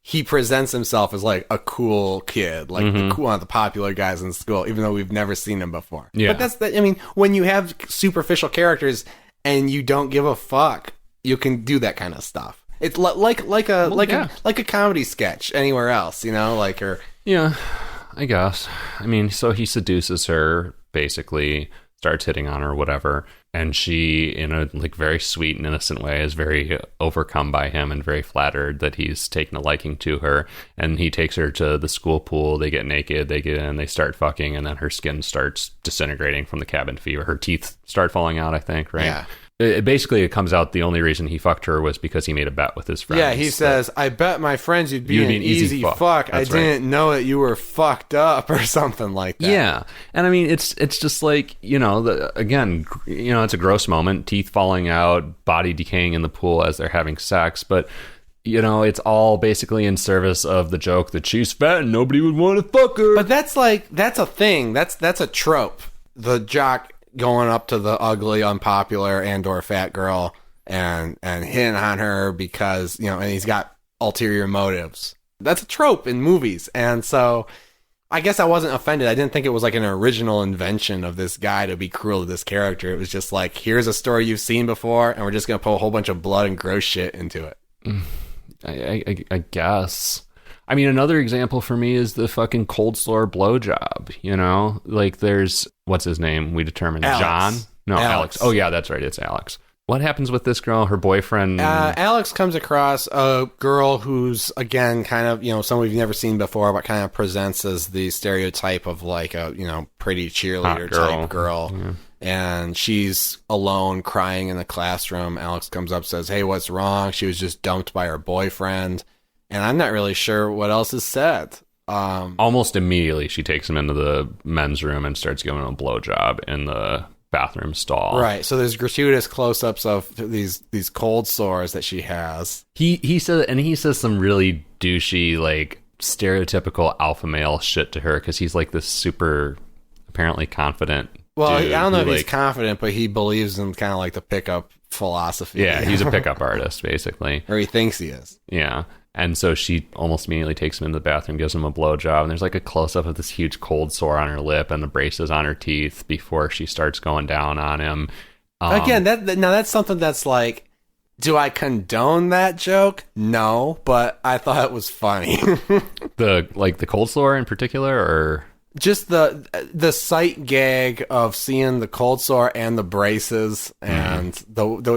he presents himself as like a cool kid, like one of the popular guys in school, even though we've never seen him before. Yeah. But when you have superficial characters and you don't give a fuck, you can do that kind of stuff. It's like a comedy sketch anywhere else, you know, like her. Yeah, I guess. I mean, so he seduces her, basically starts hitting on her, whatever, and she, in a like very sweet and innocent way, is very overcome by him and very flattered that he's taken a liking to her. And he takes her to the school pool. They get naked, they get in, they start fucking, and then her skin starts disintegrating from the cabin fever. Her teeth start falling out, I think, right? Yeah. Basically, it comes out the only reason he fucked her was because he made a bet with his friends. Yeah, he says, I bet my friends you'd be an easy fuck. I didn't know that you were fucked up or something like that. Yeah. And I mean, it's just like, again, it's a gross moment, teeth falling out, body decaying in the pool as they're having sex. But, it's all basically in service of the joke that she's fat and nobody would want to fuck her. But that's a thing. That's a trope. The jock going up to the ugly, unpopular, and/or fat girl and hitting on her because, and he's got ulterior motives. That's a trope in movies. And so I guess I wasn't offended. I didn't think it was like an original invention of this guy to be cruel to this character. It was just like, here's a story you've seen before, and we're just going to put a whole bunch of blood and gross shit into it. I guess. I mean, another example for me is the fucking cold sore blowjob, Like, there's, what's his name? We determined Alex. John? No, Alex. Oh, yeah, that's right. It's Alex. What happens with this girl? Her boyfriend? Alex comes across a girl who's, again, kind of, someone we've never seen before, but kind of presents as the stereotype of like a, pretty cheerleader type girl. Yeah. And she's alone crying in the classroom. Alex comes up, says, hey, what's wrong? She was just dumped by her boyfriend. And I'm not really sure what else is said. Almost immediately, she takes him into the men's room and starts giving him a blowjob in the bathroom stall. Right. So there's gratuitous close-ups of these cold sores that she has. He says some really douchey, like, stereotypical alpha male shit to her because he's like this super, apparently confident. Well, dude I don't know if he's confident, but he believes in kind of like the pickup philosophy. Yeah, he's a pickup artist, basically. Or he thinks he is. Yeah. And so she almost immediately takes him into the bathroom, gives him a blowjob, and there's like a close-up of this huge cold sore on her lip and the braces on her teeth before she starts going down on him. Again, that's something that's like, do I condone that joke? No, but I thought it was funny. the cold sore in particular, or just the sight gag of seeing the cold sore and the braces and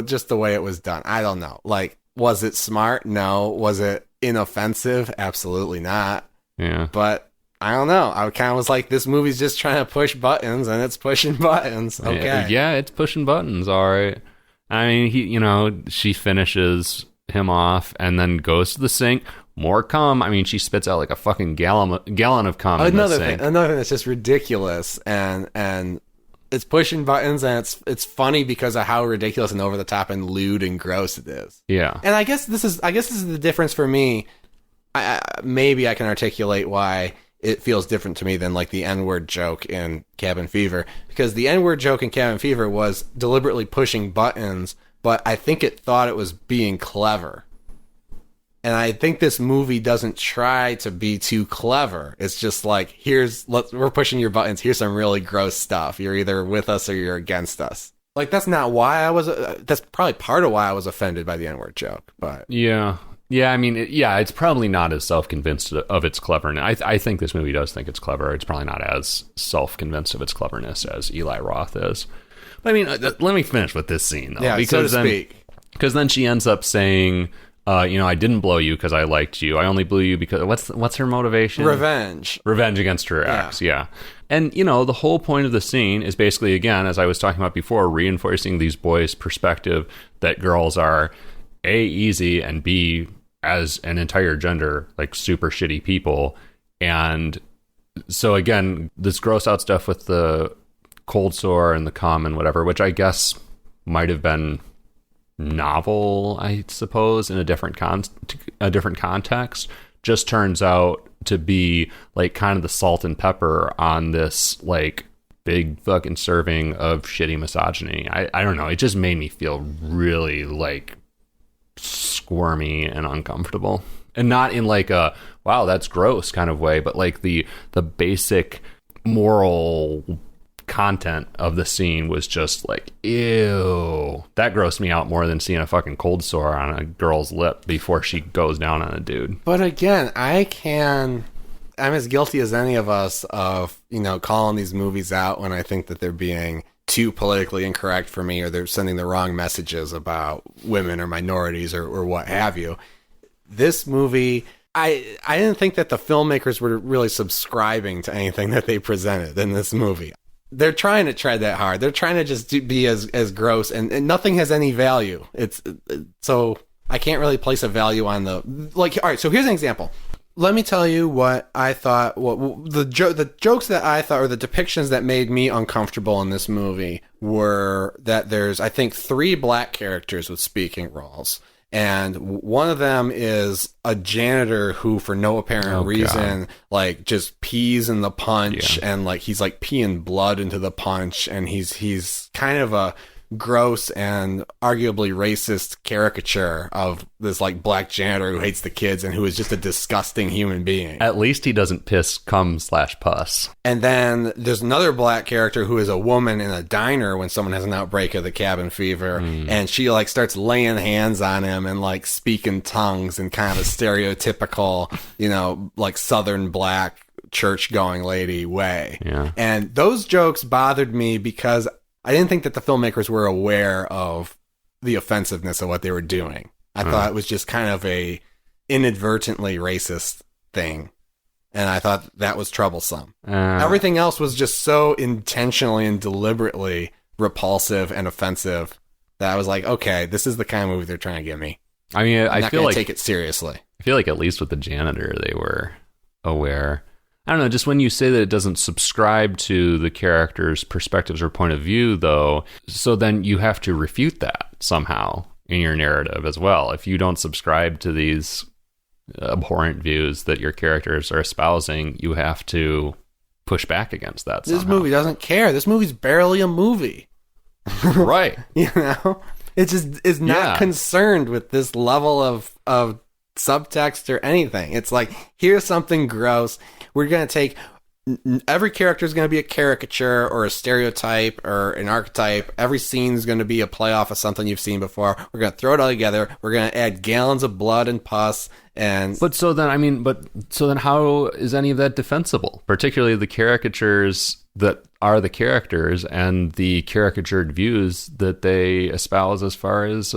just the way it was done. I don't know. Like, was it smart? No. Was it inoffensive? Absolutely not. Yeah. But I don't know. I kind of was like, this movie's just trying to push buttons, and it's pushing buttons. Okay. Yeah, it's pushing buttons. All right. I mean, she finishes him off and then goes to the sink. More cum. I mean, she spits out like a fucking gallon of cum in the sink. Another thing that's just ridiculous, and it's pushing buttons, and it's funny because of how ridiculous and over the top and lewd and gross it is. Yeah. And I guess this is the difference for me. Maybe I can articulate why it feels different to me than like the N-word joke in Cabin Fever, because the N-word joke in Cabin Fever was deliberately pushing buttons, but I think it thought it was being clever. And I think this movie doesn't try to be too clever. It's just like, we're pushing your buttons. Here's some really gross stuff. You're either with us or you're against us. Like, that's not why that's probably part of why I was offended by the N-word joke. But yeah. Yeah, I mean, it's probably not as self-convinced of its cleverness. I think this movie does think it's clever. It's probably not as self-convinced of its cleverness as Eli Roth is. But I mean, let me finish with this scene, though. Yeah, because so to speak. Because then she ends up saying, I didn't blow you because I liked you. I only blew you because... What's her motivation? Revenge against her ex, yeah. And, the whole point of the scene is basically, again, as I was talking about before, reinforcing these boys' perspective that girls are, A, easy, and B, as an entire gender, like super shitty people. And so, again, this gross out stuff with the cold sore and the cum and whatever, which I guess might have been novel, I suppose, in a different context, just turns out to be like kind of the salt and pepper on this like big fucking serving of shitty misogyny. I don't know, it just made me feel really like squirmy and uncomfortable, and not in like a wow that's gross kind of way, but like the basic moral content of the scene was just like, ew. That grossed me out more than seeing a fucking cold sore on a girl's lip before she goes down on a dude. But again, I'm as guilty as any of us of, calling these movies out when I think that they're being too politically incorrect for me, or they're sending the wrong messages about women or minorities or what have you. This movie, I didn't think that the filmmakers were really subscribing to anything that they presented in this movie. they're trying to tread that hard. They're trying to just be as gross, and nothing has any value. So I can't really place a value on all right, so here's an example. Let me tell you what I thought, the jokes that I thought, or the depictions that made me uncomfortable in this movie were that there's, I think, 3 black characters with speaking roles. And one of them is a janitor who, for no apparent reason, like, just pees in the punch, and like he's like peeing blood into the punch, and he's kind of a gross and arguably racist caricature of this like black janitor who hates the kids and who is just a disgusting human being. At least he doesn't piss cum/pus. And then there's another black character who is a woman in a diner when someone has an outbreak of the cabin fever, and she like starts laying hands on him and like speaking tongues in kind of a stereotypical, like Southern black church going lady way. Yeah. And those jokes bothered me because I didn't think that the filmmakers were aware of the offensiveness of what they were doing. I thought it was just kind of a inadvertently racist thing. And I thought that was troublesome. Everything else was just so intentionally and deliberately repulsive and offensive that I was like, okay, this is the kind of movie they're trying to give me. I mean, I feel like take it seriously. I feel like at least with the janitor, they were aware. I don't know, just when you say that it doesn't subscribe to the character's perspectives or point of view, though, so then you have to refute that somehow in your narrative as well. If you don't subscribe to these abhorrent views that your characters are espousing, you have to push back against that somehow. This movie doesn't care. This movie's barely a movie. Right. It just is not concerned with this level of subtext or anything. It's like, here's something gross. We're going to take, every character is going to be a caricature or a stereotype or an archetype. Every scene is going to be a play off of something you've seen before. We're going to throw it all together. We're going to add gallons of blood and pus. So then how is any of that defensible? Particularly the caricatures that are the characters and the caricatured views that they espouse as far as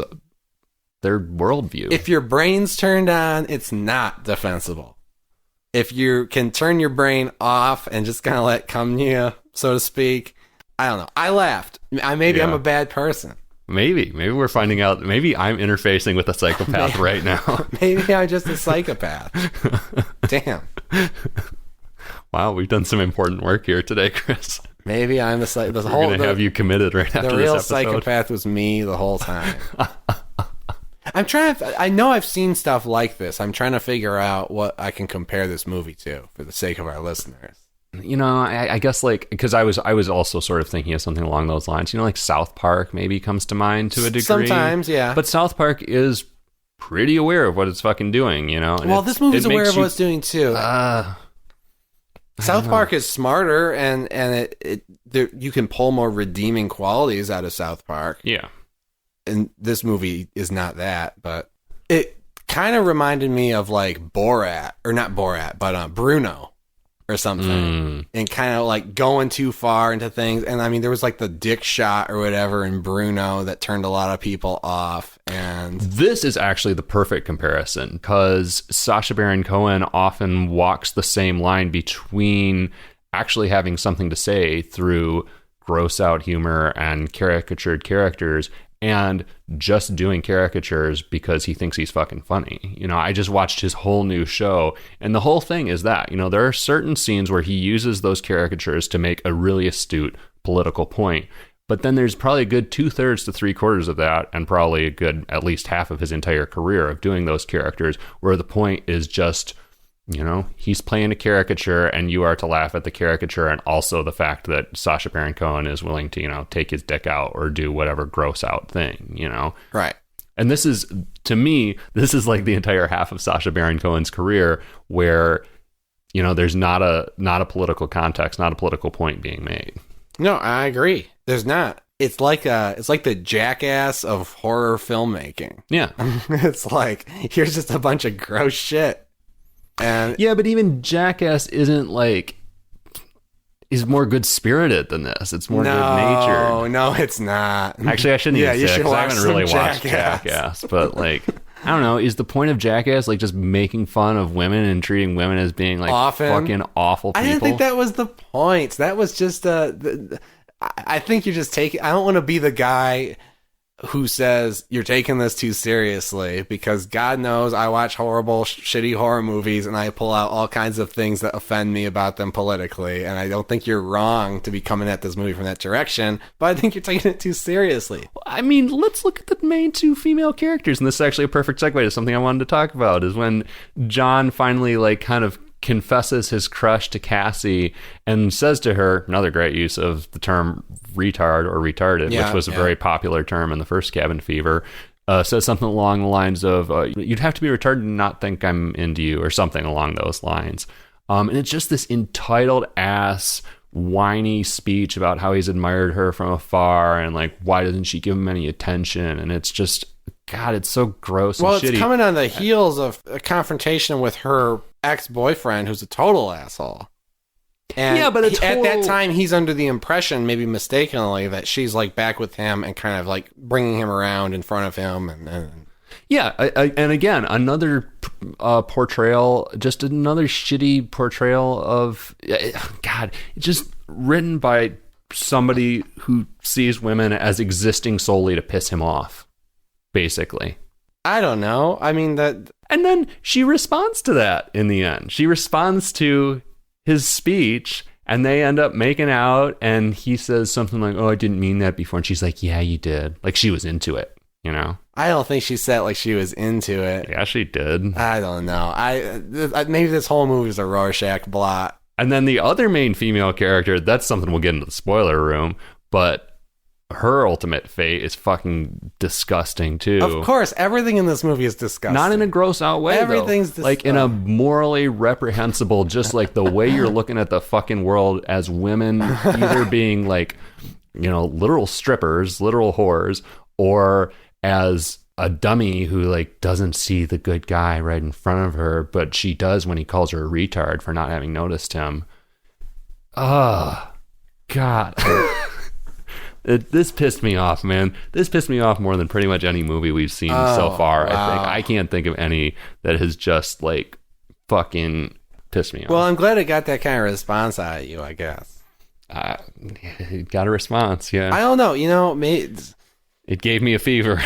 their worldview. If your brain's turned on, it's not defensible. If you can turn your brain off and just kind of let it come to you, so to speak, I don't know. I laughed. I'm a bad person. Maybe we're finding out. Maybe I'm interfacing with a psychopath right now. Maybe I'm just a psychopath. Damn. Wow, we've done some important work here today, Chris. Maybe I'm the We're going to have you committed right after this episode. The real psychopath was me the whole time. I know I've seen stuff like this. I'm trying to figure out what I can compare this movie to for the sake of our listeners. I guess because I was also sort of thinking of something along those lines. Like South Park maybe comes to mind to a degree. Sometimes, yeah. But South Park is pretty aware of what it's fucking doing, Well, this movie's aware of what it's doing too. South Park is smarter, and you can pull more redeeming qualities out of South Park. Yeah. And this movie is not that, but it kind of reminded me of like Borat, or not Borat, but Bruno or something, and kind of like going too far into things. And I mean, there was like the dick shot or whatever in Bruno that turned a lot of people off. And this is actually the perfect comparison because Sacha Baron Cohen often walks the same line between actually having something to say through gross out humor and caricatured characters and just doing caricatures because he thinks he's fucking funny. I just watched his whole new show, and the whole thing is that, there are certain scenes where he uses those caricatures to make a really astute political point. But then there's probably a good 2/3 to 3/4 of that, and probably a good at least half of his entire career of doing those characters, where the point is just, he's playing a caricature and you are to laugh at the caricature, and also the fact that Sacha Baron Cohen is willing to, take his dick out or do whatever gross out thing, Right. And this is, to me, like the entire half of Sacha Baron Cohen's career where, there's not a political context, not a political point being made. No, I agree. There's not. It's like the Jackass of horror filmmaking. Yeah. It's like, here's just a bunch of gross shit. And yeah, but even Jackass isn't is more good spirited than this. It's more good natured. No, it's not. Actually, I shouldn't even say you should because I haven't really watched Jackass. Jackass, but I don't know, is the point of Jackass like just making fun of women and treating women as being like fucking awful people? I didn't think that was the point. That was just I think you're just taking... I don't want to be the guy who says you're taking this too seriously, because God knows I watch horrible, shitty horror movies and I pull out all kinds of things that offend me about them politically, and I don't think you're wrong to be coming at this movie from that direction, but I think you're taking it too seriously. I mean, let's look at the main two female characters, and this is actually a perfect segue to something I wanted to talk about, is when John finally like kind of confesses his crush to Cassie and says to her, another great use of the term retard or retarded, which was a very popular term in the first Cabin Fever, says something along the lines of, you'd have to be retarded to not think I'm into you, or something along those lines. And it's just this entitled ass whiny speech about how he's admired her from afar and like, why doesn't she give him any attention? And it's just, God, it's so gross and shitty. Well, it's coming on the heels of a confrontation with her ex-boyfriend, who's a total asshole. And yeah, but at that time, he's under the impression, maybe mistakenly, that she's like back with him and kind of like bringing him around in front of him. And yeah, and again, another portrayal, just another shitty portrayal of, God, just written by somebody who sees women as existing solely to piss him off, basically. I don't know. I mean, that... And then she responds to that in the end. She responds to his speech, and they end up making out, and he says something like, oh, I didn't mean that before. And she's like, yeah, you did. Like, she was into it, you know? I don't think she said like she was into it. Yeah, she did. I don't know. Maybe this whole movie is a Rorschach blot. And then the other main female character, that's something we'll get into the spoiler room, but her ultimate fate is fucking disgusting too. Of course, everything in this movie is disgusting. Not in a gross out way. Everything's though. Like in a morally reprehensible, just like the way you're looking at the fucking world as women either being like, you know, literal strippers, literal whores, or as a dummy who like doesn't see the good guy right in front of her, but she does when he calls her a retard for not having noticed him. Oh, God. This pissed me off, man. This pissed me off more than pretty much any movie we've seen so far. Wow. I think I can't think of any that has just like fucking pissed me off. Well, I'm glad it got that kind of response out of you, I guess. It got a response, yeah. I don't know. You know, it gave me a fever.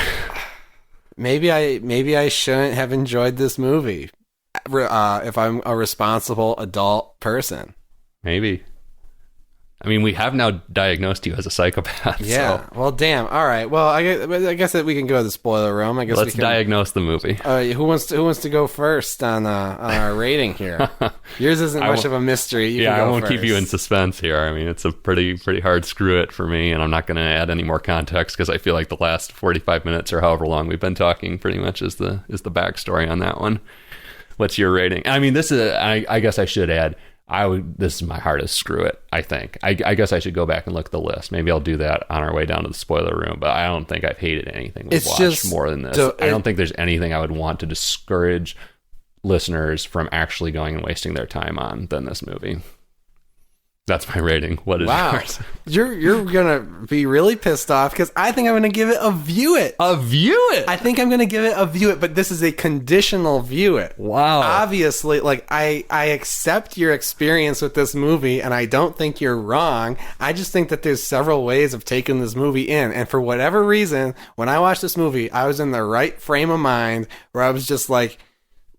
Maybe I shouldn't have enjoyed this movie if I'm a responsible adult person. Maybe. I mean, we have now diagnosed you as a psychopath. Yeah. So. Well, damn. All right. Well, I guess that we can go to the spoiler room. I guess let's diagnose the movie. Who wants to go first on our rating here? Yours isn't much of a mystery. You can go I won't first. keep you in suspense here. I mean, it's a pretty hard screw it for me, and I'm not going to add any more context because I feel like the last 45 minutes or however long we've been talking pretty much is the backstory on that one. What's your rating? I mean, this is. I guess I should add. This is my hardest screw it, I think. I guess I should go back and look at the list. Maybe I'll do that on our way down to the spoiler room, but I don't think I've hated anything we've watched more than this. I don't think there's anything I would want to discourage listeners from actually going and wasting their time on than this movie. That's my rating. What is yours? You're gonna be really pissed off because I think I'm gonna give it a view it. A view it? I think I'm gonna give it a view it, but this is a conditional view it. Wow. Obviously, like I accept your experience with this movie, and I don't think you're wrong. I just think that there's several ways of taking this movie in, and for whatever reason, when I watched this movie, I was in the right frame of mind where I was just like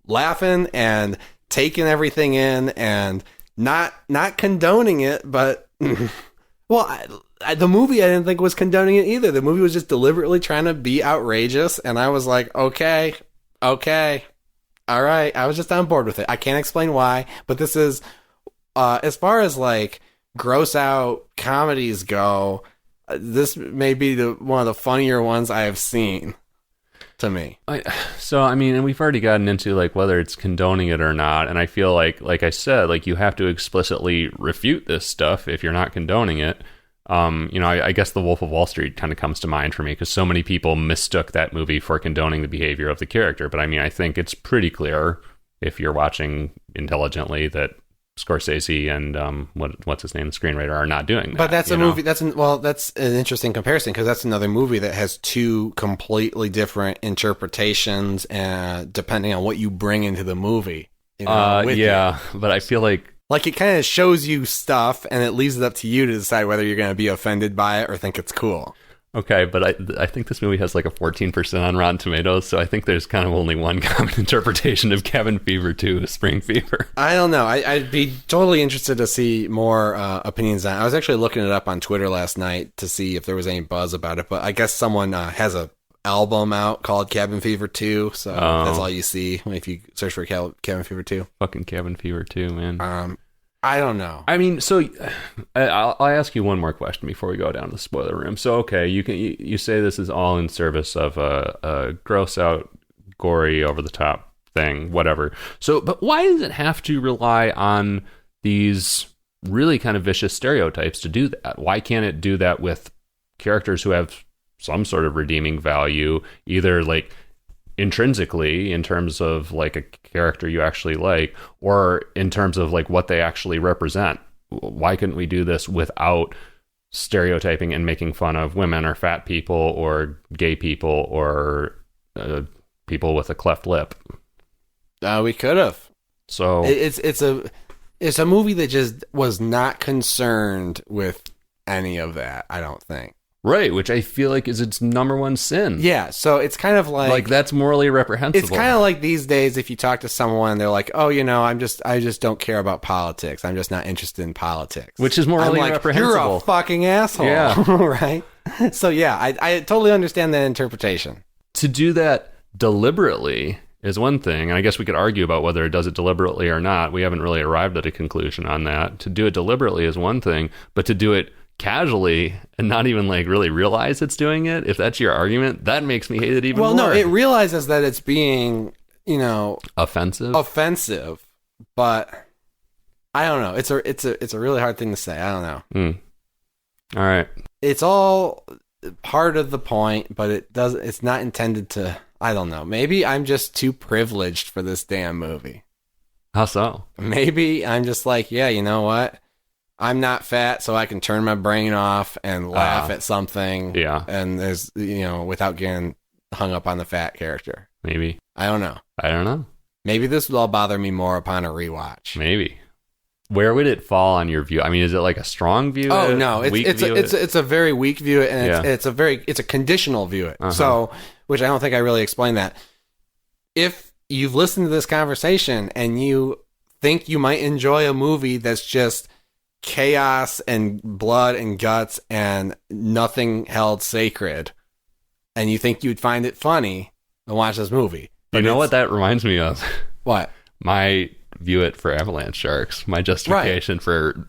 laughing and taking everything in and not condoning it, but well, the movie I didn't think was condoning it either. The movie was just deliberately trying to be outrageous, and I was like, okay, all right. I was just on board with it. I can't explain why, but this is as far as like gross out comedies go, this may be one of the funnier ones I have seen. To me. So, I mean, and we've already gotten into like whether it's condoning it or not, and I feel like I said, like you have to explicitly refute this stuff if you're not condoning it. You know, I guess The Wolf of Wall Street kind of comes to mind for me because so many people mistook that movie for condoning the behavior of the character. But I mean, I think it's pretty clear if you're watching intelligently that Scorsese and what's his name, the screenwriter, are not doing that. But that's a movie. That's an interesting comparison, because that's another movie that has two completely different interpretations, depending on what you bring into the movie. But I feel like it kind of shows you stuff, and it leaves it up to you to decide whether you're going to be offended by it or think it's cool. Okay, but I think this movie has like a 14% on Rotten Tomatoes, so I think there's kind of only one common interpretation of Cabin Fever 2, Spring Fever. I don't know. I'd be totally interested to see more opinions on it. I was actually looking it up on Twitter last night to see if there was any buzz about it, but I guess someone has a album out called Cabin Fever 2, so that's all you see if you search for Cabin Fever 2. Fucking Cabin Fever 2, man. I don't know. I mean, so I'll ask you one more question before we go down to the spoiler room. So, okay, you say this is all in service of a gross out, gory, over the top thing, whatever. So, but why does it have to rely on these really kind of vicious stereotypes to do that? Why can't it do that with characters who have some sort of redeeming value, either like intrinsically in terms of like a character you actually like, or in terms of like what they actually represent? Why couldn't we do this without stereotyping and making fun of women or fat people or gay people or people with a cleft lip? We could have. So it's a movie that just was not concerned with any of that, I don't think. Right, which I feel like is its number one sin. Yeah, so it's kind of like that's morally reprehensible. It's kind of like these days, if you talk to someone, they're like, "Oh, I just don't care about politics. I'm just not interested in politics," which is morally reprehensible. You're a fucking asshole, yeah, right? So yeah, I totally understand that interpretation. To do that deliberately is one thing, and I guess we could argue about whether it does it deliberately or not. We haven't really arrived at a conclusion on that. To do it deliberately is one thing, but to do it casually and not even like really realize it's doing it, if that's your argument, that makes me hate it even more. Well, no, it realizes that it's being, offensive, but I don't know. It's a really hard thing to say. I don't know. All right. It's all part of the point, but it's not intended to, I don't know. Maybe I'm just too privileged for this damn movie. How so? Maybe I'm just like, yeah, you know what? I'm not fat, so I can turn my brain off and laugh at something. Yeah. And there's, without getting hung up on the fat character. Maybe. I don't know. Maybe this will all bother me more upon a rewatch. Maybe. Where would it fall on your view? I mean, is it like a strong view? Oh, no. It's a very weak view, and it's a conditional view it. Uh-huh. So, which I don't think I really explained that. If you've listened to this conversation and you think you might enjoy a movie that's just chaos and blood and guts and nothing held sacred, and you think you'd find it funny, then watch this movie. But you know what that reminds me of? What? My view it for Avalanche Sharks. My justification for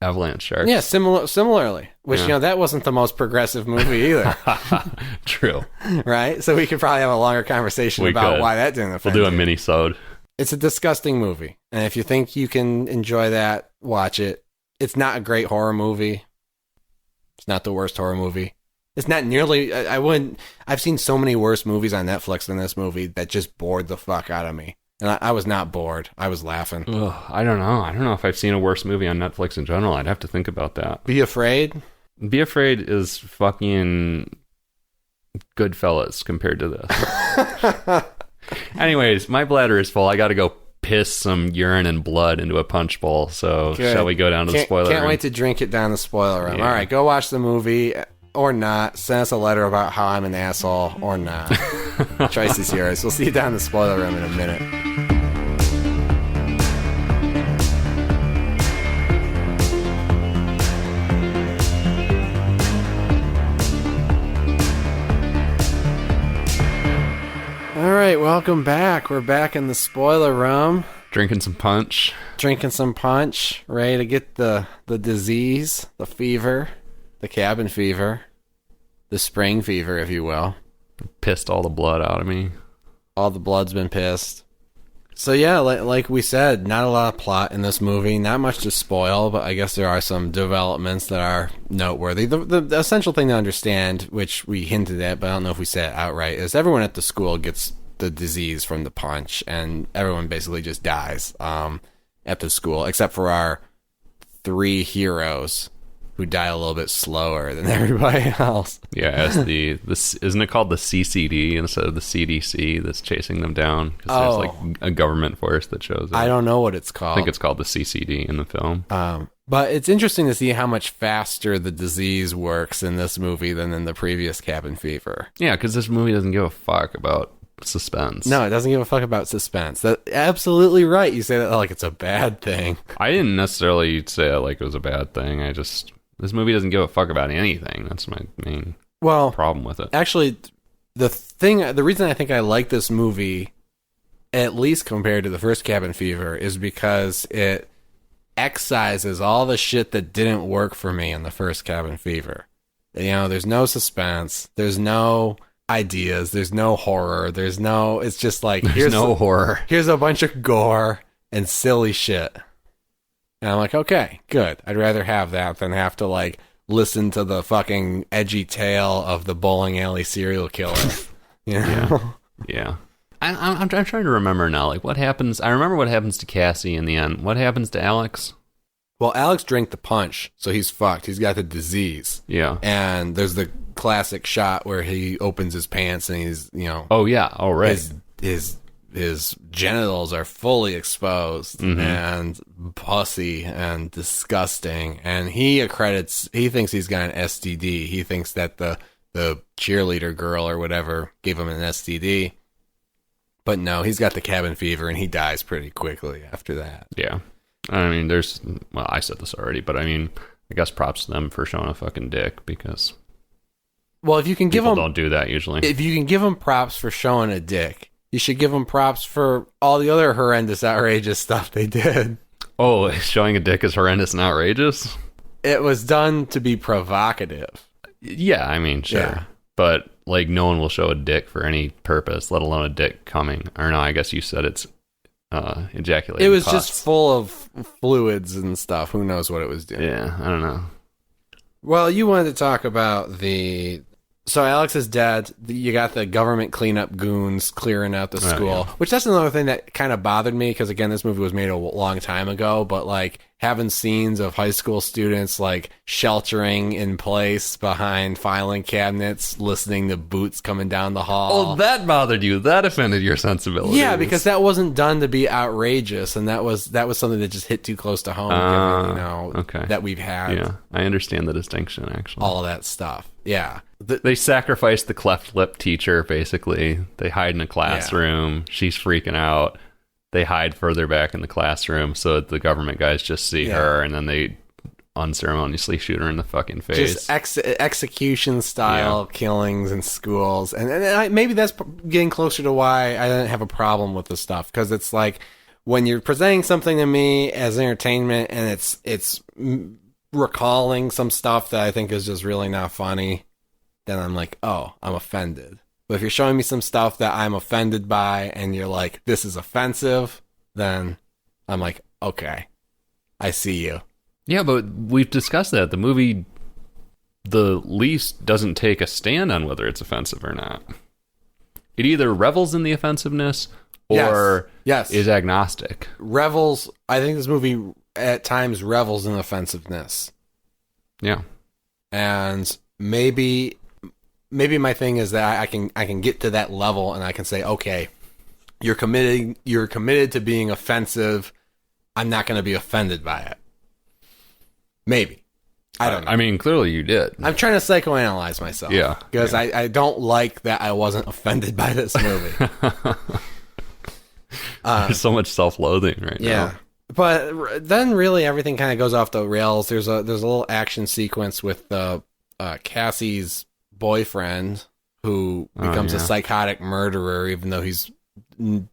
Avalanche Sharks. Yeah, similarly. Which, that wasn't the most progressive movie either. True. Right? So we could probably have a longer conversation why that didn't affect We'll do a mini-sode. It's a disgusting movie. And if you think you can enjoy that, watch it. It's not a great horror movie. It's not the worst horror movie. It's not nearly... I've seen so many worse movies on Netflix than this movie that just bored the fuck out of me. And I was not bored. I was laughing. Ugh, I don't know. I don't know if I've seen a worse movie on Netflix in general. I'd have to think about that. Be Afraid? Be Afraid is fucking Goodfellas compared to this. Anyways, my bladder is full. I got to go piss some urine and blood into a punch bowl. So shall we go down to the spoiler room? Can't wait to drink it down the spoiler room. Yeah. All right, go watch the movie or not. Send us a letter about how I'm an asshole or not. Choice is yours. We'll see you down in the spoiler room in a minute. All right, welcome back. We're back in the spoiler room. Drinking some punch. Ready to get the disease, the fever, the cabin fever, the spring fever, if you will. Pissed all the blood out of me. All the blood's been pissed. So yeah, like we said, not a lot of plot in this movie. Not much to spoil, but I guess there are some developments that are noteworthy. The essential thing to understand, which we hinted at, but I don't know if we said it outright, is everyone at the school gets the disease from the punch, and everyone basically just dies. at the school, except for our 3 heroes who die a little bit slower than everybody else. Yeah, as isn't it called the CCD instead of the CDC that's chasing them down? Because there's like a government force that shows up. I don't know what it's called. I think it's called the CCD in the film. But it's interesting to see how much faster the disease works in this movie than in the previous Cabin Fever. Yeah, because this movie doesn't give a fuck about suspense. No, it doesn't give a fuck about suspense. That's absolutely right. You say that like it's a bad thing. I didn't necessarily say it like it was a bad thing. This movie doesn't give a fuck about anything. That's my main problem with it. Actually, the reason I think I like this movie, at least compared to the first Cabin Fever, is because it excises all the shit that didn't work for me in the first Cabin Fever. You know, there's no suspense, there's no ideas, there's no horror, it's just like, there's no horror. Here's a bunch of gore and silly shit. And I'm like, okay, good. I'd rather have that than have to like listen to the fucking edgy tale of the bowling alley serial killer. You know? Yeah. I'm trying to remember now, like what happens. I remember what happens to Cassie in the end. What happens to Alex? Well, Alex drank the punch, so he's fucked. He's got the disease. Yeah. And there's the classic shot where he opens his pants and he's, you know. Oh, yeah. Oh, right. His genitals are fully exposed and pussy and disgusting. And he thinks he's got an STD. He thinks that the cheerleader girl or whatever gave him an STD. But no, he's got the cabin fever, and he dies pretty quickly after that. Yeah. I mean, I said this already, but I mean, I guess props to them for showing a fucking dick, because if you can give them... People don't do that usually. If you can give them props for showing a dick, you should give them props for all the other horrendous, outrageous stuff they did. Oh, showing a dick is horrendous and outrageous? It was done to be provocative. Yeah, I mean, sure. Yeah. But, like, no one will show a dick for any purpose, let alone a dick coming. Or no, I guess you said it's ejaculating. It was just full of fluids and stuff. Who knows what it was doing? Yeah, I don't know. Well, you wanted to talk about So Alex is dead. You got the government cleanup goons clearing out the school, which that's another thing that kind of bothered me, because, again, this movie was made a long time ago, but, like, having scenes of high school students, like, sheltering in place behind filing cabinets, listening to boots coming down the hall. Oh, that bothered you. That offended your sensibilities. Yeah, because that wasn't done to be outrageous, and that was something that just hit too close to home, given, that we've had. Yeah, I understand the distinction, actually. All of that stuff. Yeah. They sacrifice the cleft lip teacher, basically. They hide in a classroom. Yeah. She's freaking out. They hide further back in the classroom so that the government guys just see her, and then they unceremoniously shoot her in the fucking face. Just execution style killings in schools. And maybe that's getting closer to why I didn't have a problem with this stuff, because it's like, when you're presenting something to me as entertainment and it's recalling some stuff that I think is just really not funny, then I'm like, oh, I'm offended. But if you're showing me some stuff that I'm offended by and you're like, this is offensive, then I'm like, okay, I see you. Yeah, but we've discussed that. The movie, the least, doesn't take a stand on whether it's offensive or not. It either revels in the offensiveness or is agnostic. I think this movie at times revels in offensiveness. Yeah. And maybe my thing is that I can get to that level and I can say, okay, you're committed to being offensive. I'm not going to be offended by it. Maybe. I don't know. I mean, clearly you did. I'm trying to psychoanalyze myself. Yeah. Because I don't like that I wasn't offended by this movie. There's so much self-loathing right now. Yeah. But then really everything kind of goes off the rails. There's a little action sequence with Cassie's boyfriend, who becomes a psychotic murderer, even though he's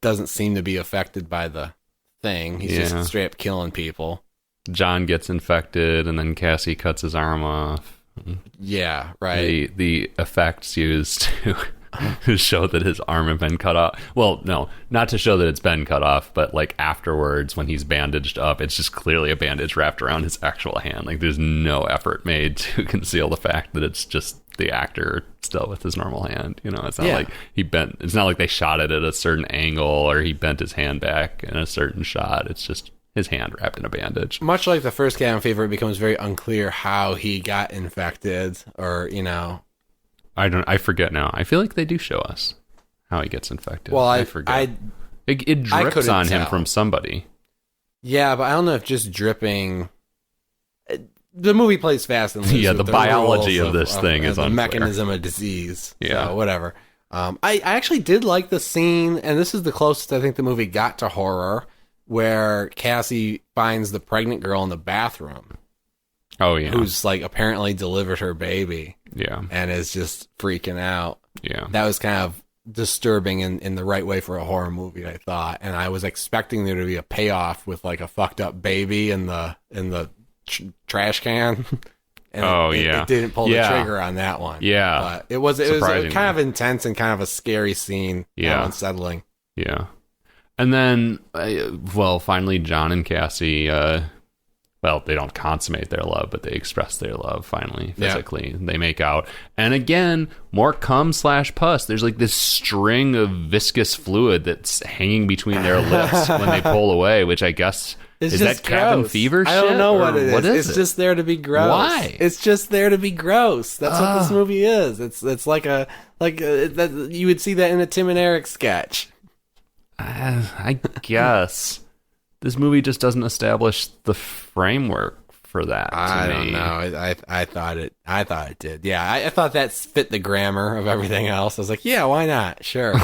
doesn't seem to be affected by the thing. He's just straight up killing people. John gets infected, and then Cassie cuts his arm off. Yeah, right. The effects used to show that his arm had been cut off. Well, no, not to show that it's been cut off, but like afterwards when he's bandaged up, it's just clearly a bandage wrapped around his actual hand. Like there's no effort made to conceal the fact that it's just the actor still with his normal hand. You know, it's not like it's not like they shot it at a certain angle or he bent his hand back in a certain shot. It's just his hand wrapped in a bandage. Much like the first cabin fever, it becomes very unclear how he got infected, or, you know. I forget now. I feel like they do show us how he gets infected. Well, I forget. It drips on him from somebody. Yeah, but I don't know if just dripping. The movie plays fast and loose. Yeah, the biology of this thing is the unclear. mechanism of disease. Yeah, so whatever. I actually did like the scene, and this is the closest I think the movie got to horror, where Cassie finds the pregnant girl in the bathroom. Oh yeah, who's like apparently delivered her baby. Yeah, and is just freaking out. Yeah, that was kind of disturbing in the right way for a horror movie, I thought, and I was expecting there to be a payoff with like a fucked up baby in the trash can. And it didn't pull the trigger on that one. Yeah, but it was kind of intense and kind of a scary scene. Yeah, unsettling. Yeah, and then finally John and Cassie. They don't consummate their love, but they express their love finally, physically. Yeah. They make out. And again, more cum/pus. There's like this string of viscous fluid that's hanging between their lips when they pull away, which I guess... Is that cabin fever shit? I don't know what it is. It's just there to be gross. Why? It's just there to be gross. That's what this movie is. It's like you would see that in a Tim and Eric sketch. I guess. This movie just doesn't establish the framework for that. I don't know. I thought it did. Yeah, I thought that fit the grammar of everything else. I was like, yeah, why not? Sure,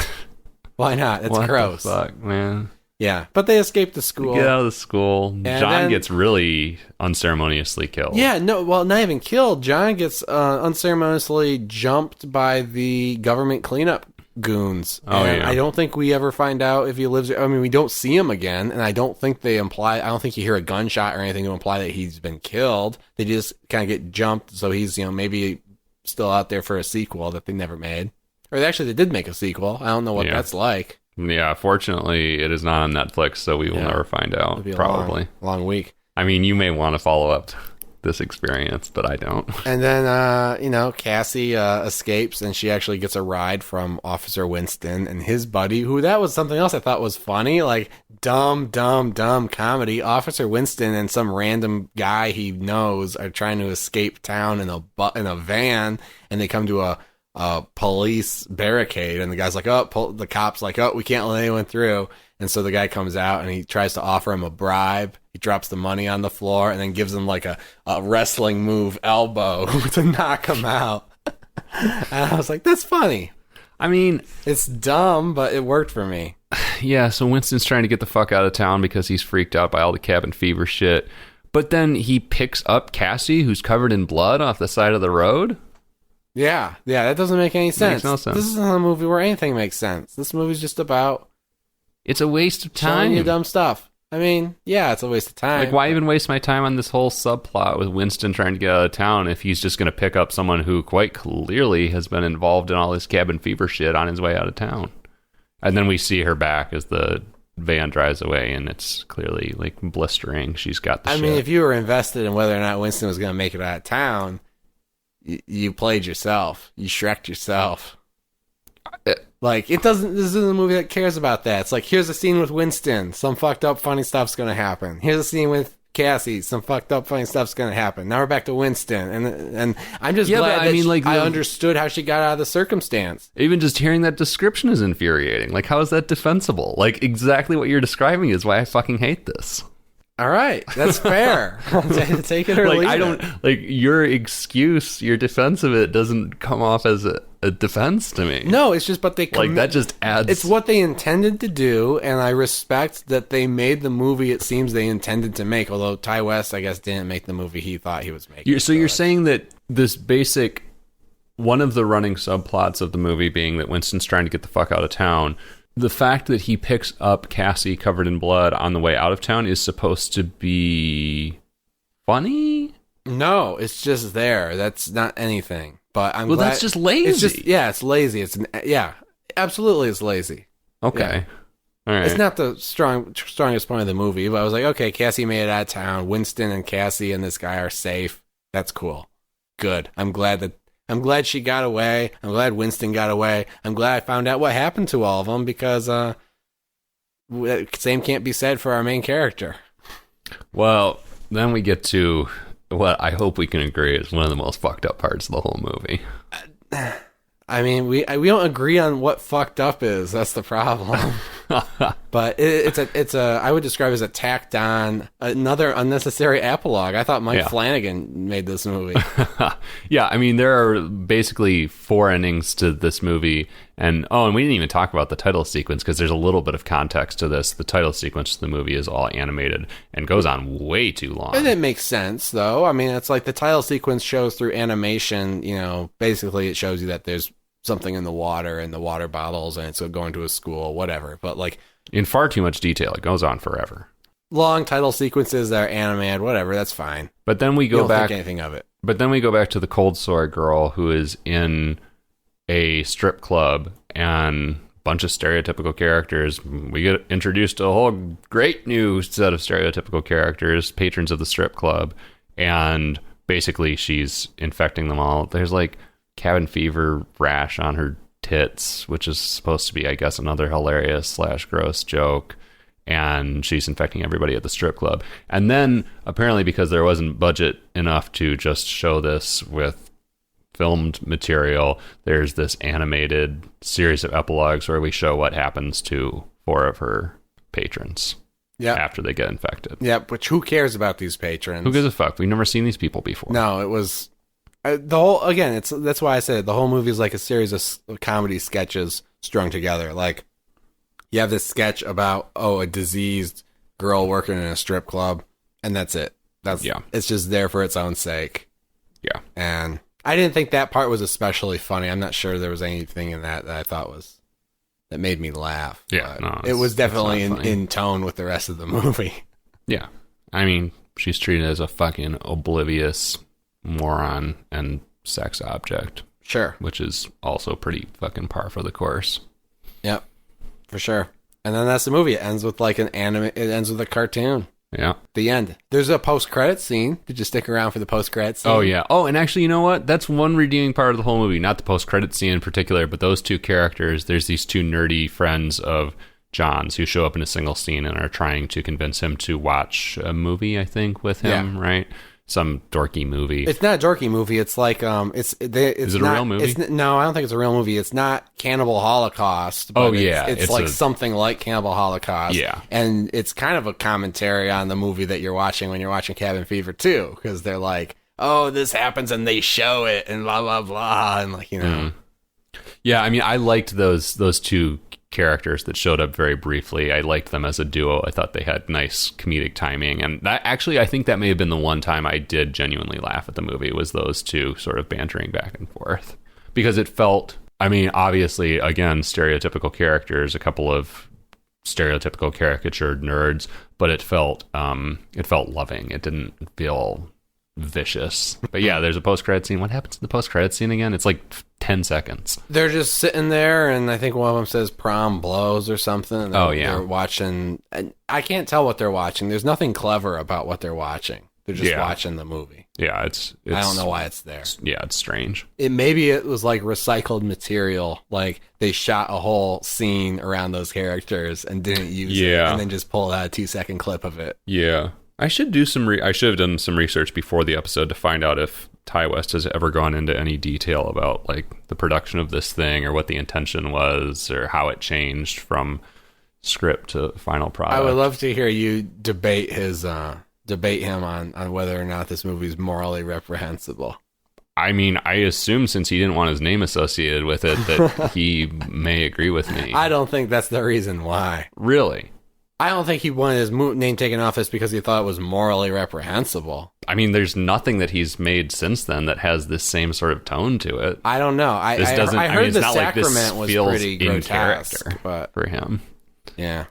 why not? It's gross. The fuck, man. Yeah, but they escape the school. They get out of the school. And John gets really unceremoniously killed. Yeah, not even killed. John gets unceremoniously jumped by the government cleanup goons. I don't think we ever find out if he lives. I mean, we don't see him again, and I don't think they imply. I don't think you hear a gunshot or anything to imply that he's been killed. They just kind of get jumped, so he's maybe still out there for a sequel that they never made, or they did make a sequel. I don't know what that's like. Yeah, fortunately, it is not on Netflix, so we will never find out. Probably long week. I mean, you may want to follow up this experience, but I don't. And then, Cassie escapes, and she actually gets a ride from Officer Winston and his buddy, who that was something else I thought was funny, like dumb comedy. Officer Winston and some random guy he knows are trying to escape town in a van, and they come to a police barricade, and the guy's like, the cop's like, we can't let anyone through. And so the guy comes out and he tries to offer him a bribe. He drops the money on the floor and then gives him like a wrestling move elbow to knock him out. And I was like, that's funny. I mean, it's dumb, but it worked for me. Yeah, so Winston's trying to get the fuck out of town because he's freaked out by all the cabin fever shit. But then he picks up Cassie, who's covered in blood, off the side of the road. Yeah, that doesn't make any sense. Makes no sense. This isn't a movie where anything makes sense. This movie's just about... It's a waste of time. Showing you dumb stuff. I mean, yeah, it's a waste of time. Like, why even waste my time on this whole subplot with Winston trying to get out of town if he's just going to pick up someone who quite clearly has been involved in all this cabin fever shit on his way out of town? And then we see her back as the van drives away, and it's clearly, like, blistering. She's got the shit. I mean, if you were invested in whether or not Winston was going to make it out of town, you played yourself. You Shrek'd yourself. Like, this isn't a movie that cares about that. It's like, here's a scene with Winston. Some fucked up funny stuff's going to happen. Here's a scene with Cassie. Some fucked up funny stuff's going to happen. Now we're back to Winston. And I'm just glad that I understood how she got out of the circumstance. Even just hearing that description is infuriating. Like, how is that defensible? Like, exactly what you're describing is why I fucking hate this. All right, that's fair. Take it or leave it. Like, your excuse, your defense of it doesn't come off as a defense to me. No, it's just, but they like that just adds. It's what they intended to do, and I respect that they made the movie it seems they intended to make. Although Ty West, I guess, didn't make the movie he thought he was making. So you're saying that this basic one of the running subplots of the movie being that Winston's trying to get the fuck out of town. The fact that he picks up Cassie covered in blood on the way out of town is supposed to be funny? No, it's just there. That's not anything. But I'm glad. That's just lazy. It's just, it's lazy. Absolutely, it's lazy. Okay. Yeah. All right. It's not the strongest point of the movie, but I was like, okay, Cassie made it out of town. Winston and Cassie and this guy are safe. That's cool. Good. I'm glad she got away. I'm glad Winston got away. I'm glad I found out what happened to all of them because same can't be said for our main character. Well, then we get to what I hope we can agree is one of the most fucked up parts of the whole movie. I mean, we don't agree on what fucked up is. That's the problem. But it's a I would describe it as a tacked on another unnecessary epilogue. I thought Mike Flanagan made this movie. Yeah, I mean, there are basically 4 endings to this movie, and we didn't even talk about the title sequence because there's a little bit of context to this. The title sequence of the movie is all animated and goes on way too long. And it makes sense, though. I mean, it's like the title sequence shows through animation. Basically, it shows you that there's something in the water and the water bottles, and it's going to a school, whatever. But like in far too much detail, it goes on forever. Long title sequences that are animated, whatever, that's fine. But then we go back. Think anything of it. But then we go back to the cold sore girl who is in a strip club and a bunch of stereotypical characters. We get introduced to a whole great new set of stereotypical characters, patrons of the strip club, and basically she's infecting them all. There's like cabin fever rash on her tits, which is supposed to be, I guess, another hilarious / gross joke, and she's infecting everybody at the strip club. And then apparently, because there wasn't budget enough to just show this with filmed material, there's this animated series of epilogues where we show what happens to 4 of her patrons after they get infected. Yeah, which who cares about these patrons? Who gives a fuck? We've never seen these people before. No, it was the whole, again, that's why I said the whole movie is like a series of comedy sketches strung together. Like, you have this sketch about a diseased girl working in a strip club, and that's it. It's just there for its own sake. Yeah. And I didn't think that part was especially funny. I'm not sure there was anything in that I thought that made me laugh. Yeah, no, it was definitely in tone with the rest of the movie. Yeah. I mean, she's treated as a fucking oblivious moron and sex object. Sure. Which is also pretty fucking par for the course. Yep. For sure. And then that's the movie. It ends with like an anime. It ends with a cartoon. Yeah. The end. There's a post-credit scene. Did you stick around for the post-credit scene? Oh, yeah. Oh, and actually, you know what? That's one redeeming part of the whole movie. Not the post-credit scene in particular, but those 2 characters. There's these 2 nerdy friends of John's who show up in a single scene and are trying to convince him to watch a movie, I think, with him, right? Some dorky movie. It's not a dorky movie. It's like is it a real movie? No, I don't think it's a real movie. It's not Cannibal Holocaust. But it's like something like Cannibal Holocaust. Yeah, and it's kind of a commentary on the movie that you're watching when you're watching Cabin Fever too, because they're like, oh, this happens and they show it and blah blah blah, and like Yeah, I mean, I liked those 2 characters that showed up very briefly. I liked them as a duo. I thought they had nice comedic timing, and that actually, I think that may have been the one time I did genuinely laugh at the movie, was those 2 sort of bantering back and forth, because it felt, I mean, obviously, again, stereotypical characters, a couple of stereotypical caricatured nerds, but it felt loving. It didn't feel vicious. But yeah, there's a post-credit scene. What happens in the post-credit scene again? It's like 10 seconds. They're just sitting there, and I think one of them says prom blows or something. And they're watching, and I can't tell what they're watching. There's nothing clever about what they're watching. They're just watching the movie. Yeah, it's I don't know why it's there. It's strange. Maybe it was like recycled material. Like they shot a whole scene around those characters and didn't use it, and then just pulled out a 2-second clip of it. Yeah. I should do I should have done some research before the episode to find out if Ty West has ever gone into any detail about like the production of this thing, or what the intention was, or how it changed from script to final product. I would love to hear you debate him on whether or not this movie is morally reprehensible. I mean, I assume since he didn't want his name associated with it that he may agree with me. I don't think that's the reason why. Really? I don't think he wanted his name taken off this because he thought it was morally reprehensible. I mean, there's nothing that he's made since then that has this same sort of tone to it. I don't know. I heard The Sacrament was pretty in grotesque, character but for him. Yeah.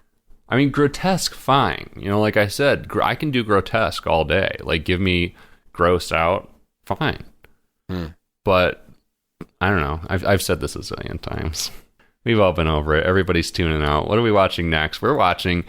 I mean, grotesque, fine. You know, like I said, I can do grotesque all day. Like, give me grossed out, fine. But I don't know. I've said this a zillion times. We've all been over it. Everybody's tuning out. What are we watching next? We're watching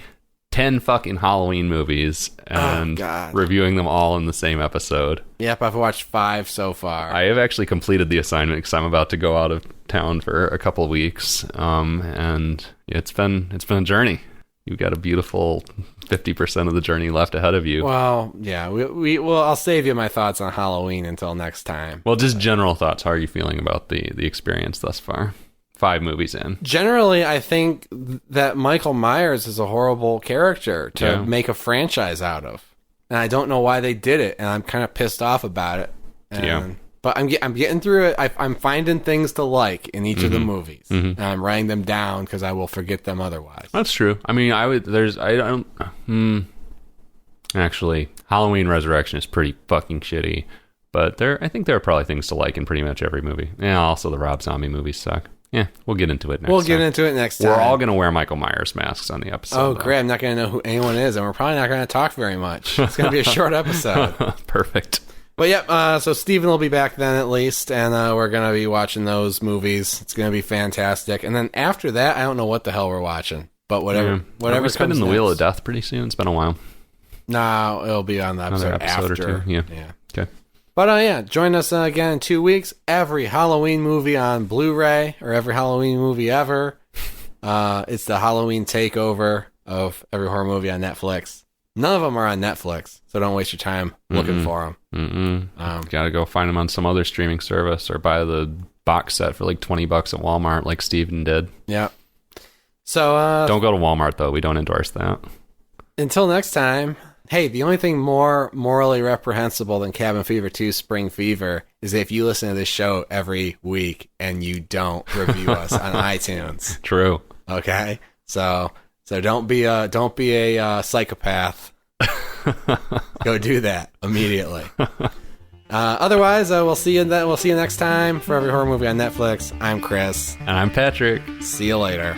10 fucking Halloween movies and reviewing them all in the same episode. Yep, I've watched 5 so far. I have actually completed the assignment because I'm about to go out of town for a couple of weeks. And it's been a journey. You've got a beautiful 50% of the journey left ahead of you. Well, yeah, well, I'll save you my thoughts on Halloween until next time. Well, just general thoughts. How are you feeling about the experience thus far? 5 movies in. Generally, I think that Michael Myers is a horrible character to make a franchise out of. And I don't know why they did it, and I'm kind of pissed off about it. But I'm getting through it. I'm finding things to like in each of the movies. And I'm writing them down because I will forget them otherwise. That's true. I mean, actually, Halloween Resurrection is pretty fucking shitty. But I think there are probably things to like in pretty much every movie. Yeah, also the Rob Zombie movies suck. Yeah, we'll get into it next time. We'll get into it next time. We're all going to wear Michael Myers masks on the episode. Oh, great. I'm not going to know who anyone is, and we're probably not going to talk very much. It's going to be a short episode. Perfect. But yep, so Steven will be back then at least, and we're going to be watching those movies. It's going to be fantastic. And then after that, I don't know what the hell we're watching. But whatever we're spinning the Wheel of Death pretty soon. It's been a while. No, it'll be on the episode after. Or two. Yeah. Okay. But join us again in 2 weeks. Every Halloween movie on Blu-ray, or every Halloween movie ever. It's the Halloween takeover of every horror movie on Netflix. None of them are on Netflix, so don't waste your time looking for them. Gotta go find them on some other streaming service, or buy the box set for like $20 at Walmart, like Steven did. Yeah. So don't go to Walmart though. We don't endorse that. Until next time. Hey, the only thing more morally reprehensible than Cabin Fever 2 Spring Fever is if you listen to this show every week and you don't review us on iTunes. True. Okay? So don't be a psychopath. Go do that immediately. Otherwise, we'll see you next time for every horror movie on Netflix. I'm Chris. And I'm Patrick. See you later.